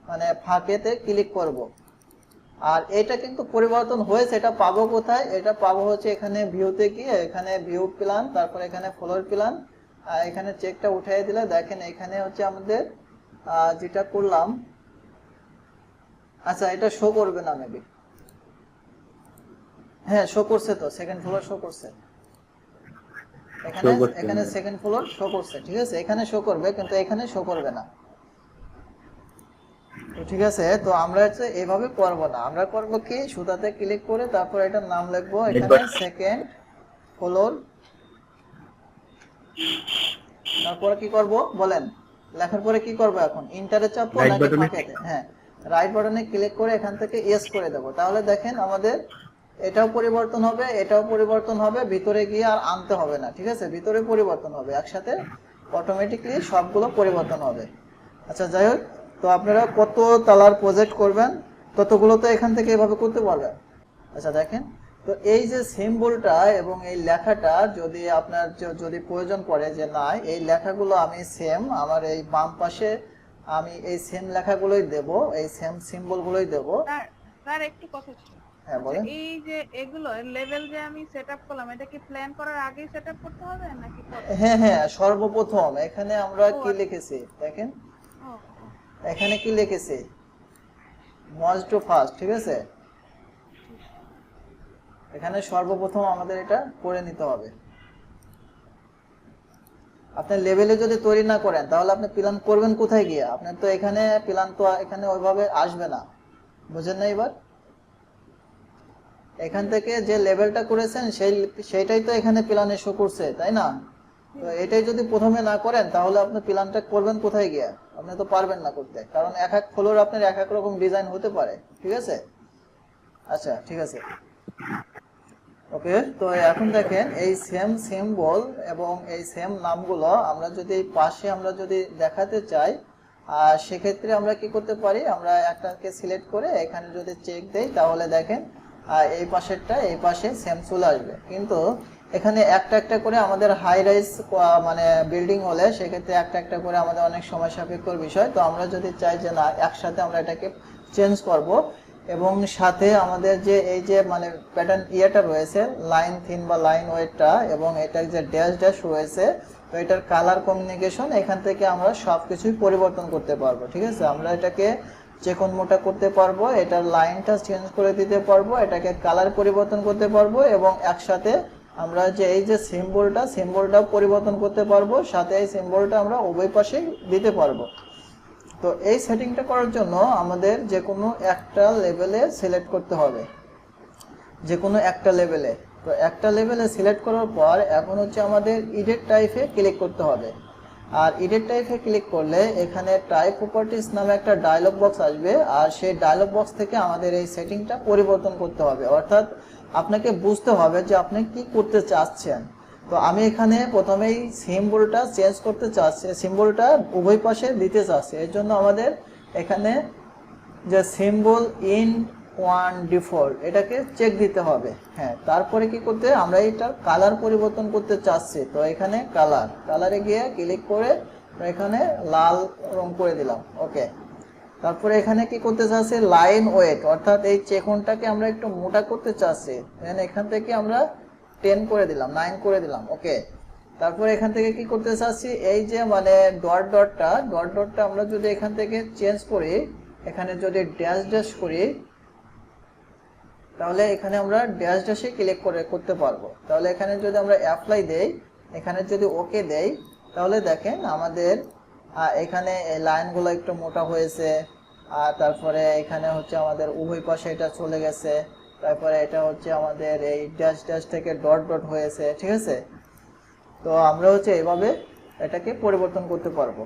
[SPEAKER 1] মানে ফাঁকেতে ক্লিক করব। আর এটা কিন্তু পরিবর্তন হয়েছে, এটা পাবো কোথায়? এটা পাবো হচ্ছে এখানে ভিউতে গিয়ে, এখানে ভিউ প্ল্যান, তারপর এখানে ফ্লোর প্ল্যান, এখানে চেকটা উঠিয়ে দিলে দেখেন এখানে হচ্ছে আমাদের যেটা করলাম। আচ্ছা এটা শো করবে না মেবি, হ্যাঁ শো করছে তো, সেকেন্ড ফ্লোর শো করছে এখানে, এখানে সেকেন্ড ফ্লোর শো করছে, ঠিক আছে এখানে শো করবে কিন্তু এখানে শো করবে না। তো ঠিক আছে, তো আমরা হচ্ছে এইভাবে করব না, আমরা করব কি সুতাতে ক্লিক করে তারপর এটার নাম লিখবো এখানে সেকেন্ড ফ্লোর। তারপরে কি করব বলেন, লেখার পরে কি করব এখন? ইন্টারে চাপবো নাকি ফাঁকেতে? হ্যাঁ রাইট বাটনে ক্লিক করে এখান থেকে ইয়েস করে দেব। তাহলে দেখেন আমাদের এটাও পরিবর্তন হবে, এটাও পরিবর্তন হবে, ভিতরে গিয়ে আর আনতে হবে না, ঠিক আছে ভিতরে পরিবর্তন হবে, একসাথে অটোমেটিকলি সবগুলো পরিবর্তন হবে। আচ্ছা যাই হোক, তো আপনারা কত তালার প্রজেক্ট করবেন ততগুলো তো এখান থেকে এভাবে করতে পারবেন। আচ্ছা দেখেন, তো এই যে সিম্বলটা এবং এই লেখাটা যদি আপনার যদি প্রয়োজন পড়ে যে না এই লেখাগুলো আমি সেম আমার এই বাম পাশে আমি এই সেম লেখাগুলোই দেব, এই সেম সিম্বলগুলোই দেব।
[SPEAKER 3] স্যার একটু কথা ছিল।
[SPEAKER 1] হ্যাঁ বলেন।
[SPEAKER 3] এই যে এগুলো লেভেল যে আমি সেটআপ করলাম, এটা কি প্ল্যান করার আগেই সেটআপ করতে হবে নাকি পরে?
[SPEAKER 1] হ্যাঁ হ্যাঁ সর্বপ্রথম এখানে আমরা কি লিখেছি দেখেন, এখানে কি লিখেছি মাস্ট টু ফার্স্ট, ঠিক আছে এখানে সর্বপ্রথম আমাদের এটা করে নিতে হবে। আপনি লেভেলে যদি তৈরি না করেন তাহলে আপনি প্ল্যান করবেন কোথায় গিয়ে? আপনার তো এখানে প্ল্যান তো এখানে ওইভাবে আসবে না, বুঝেন না? এবার এখান থেকে যে লেভেলটা করেছেন সেইটাই তো এখানে প্ল্যানে শো করছে, তাই না? তো এটাই যদি প্রথমে না করেন তাহলে আপনি প্ল্যানটা করবেন কোথায় গিয়ে? আপনি তো পারবেন না করতে, কারণ এক এক ফ্লোর আপনার এক এক রকম ডিজাইন হতে পারে, ঠিক আছে? আচ্ছা ঠিক আছে, ওকে। তো এখন দেখেন এই সেম সিম্বল এবং এই সেম নামগুলো আমরা যদি পাশে আমরা যদি দেখাতে চাই, সেক্ষেত্রে আমরা কি করতে পারি, আমরা একটাকে সিলেক্ট করে এখানে যদি চেক দেই তাহলে দেখেন এই পাশেরটা এই পাশে সেম চলে আসবে। কিন্তু এখানে একটা একটা করে আমাদের হাই রাইজ মানে বিল্ডিং হলে সেক্ষেত্রে একটা একটা করে আমাদের অনেক সময় সাপেক্ষর বিষয়। তো আমরা যদি চাই যে না একসাথে আমরা এটাকে চেঞ্জ করব, এবং সাথে আমাদের যে এই যে মানে প্যাটার্ন ইয়েটা রয়েছে লাইন থিন বা লাইন ওয়েটটা এবং এটার যে ড্যাশ ড্যাশ রয়েছে, তো এটার কালার কমিউনিকেশন এখান থেকে আমরা সব কিছুই পরিবর্তন করতে পারবো, ঠিক আছে? আমরা এটাকে চেকন মোটা করতে পারবো, এটার লাইনটা চেঞ্জ করে দিতে পারবো, এটাকে কালার পরিবর্তন করতে পারবো এবং একসাথে আমরা যে এই যে সিম্বলটাও পরিবর্তন করতে পারবো, সাথে এই সিম্বলটা আমরা উভয় পাশেই দিতে পারবো। তো এই সেটিংটা করার জন্য আমাদের যে কোনো একটা লেভেলে সিলেক্ট করতে হবে, যে কোনো একটা লেভেলে। তো একটা লেভেলে সিলেক্ট করার পর এখন হচ্ছে আমাদের এডিট টাইপে ক্লিক করতে হবে। আর এডিট টাইপে ক্লিক করলে এখানে টাইপ প্রপার্টিজ নামে একটা ডায়লগ বক্স আসবে, আর সেই ডায়লগ বক্স থেকে আমাদের এই সেটিংটা পরিবর্তন করতে হবে, অর্থাৎ আপনাকে বুঝতে হবে যে আপনি কি করতে চাচ্ছেন। তো আমি এখানে প্রথমেই সিম্বলটা চেঞ্জ করতে চাচ্ছি, সিম্বলটা উভয় পাশে দিতে চাচ্ছি। এর জন্য আমাদের এখানে যে সিম্বল ইন ওয়ান ডিফল্ট এটাকে চেক দিতে হবে। হ্যাঁ, তারপরে কি করতে, আমরা এটার কালার পরিবর্তন করতে চাচ্ছি। তো এখানে কালারে গিয়ে ক্লিক করে এখানে লাল রং করে দিলাম, ওকে। তারপরে এখানে কি করতে চাচ্ছি, লাইন ওয়েট, অর্থাৎ এই চেকনটাকে আমরা একটু মোটা করতে চাচ্ছি, এখান থেকে আমরা 10 করে দিলাম, 9 করে দিলাম, ওকে। তারপরে এখান থেকে কি করতে চাচ্ছি, এই যে মানে ডট ডটটা আমরা যদি এখান থেকে চেঞ্জ করি, এখানে যদি ড্যাশ ড্যাশ করি তাহলে এখানে আমরা ড্যাশ ড্যাশে ক্লিক করতে পারবো। তাহলে এখানে যদি আমরা অ্যাপ্লাই দেই, এখানে যদি ওকে দেই, তাহলে দেখেন আমাদের এখানে এই লাইনগুলো একটু মোটা হয়েছে, আর তারপরে এখানে হচ্ছে আমাদের উভয় পাশে এটা চলে গেছে, তারপরে এটা হচ্ছে আমাদের এই ড্যাশ ড্যাশ থেকে ডট ডট হয়েছে, ঠিক আছে? তো আমরা হচ্ছে এভাবে এটাকে পরিবর্তন করতে পারবো।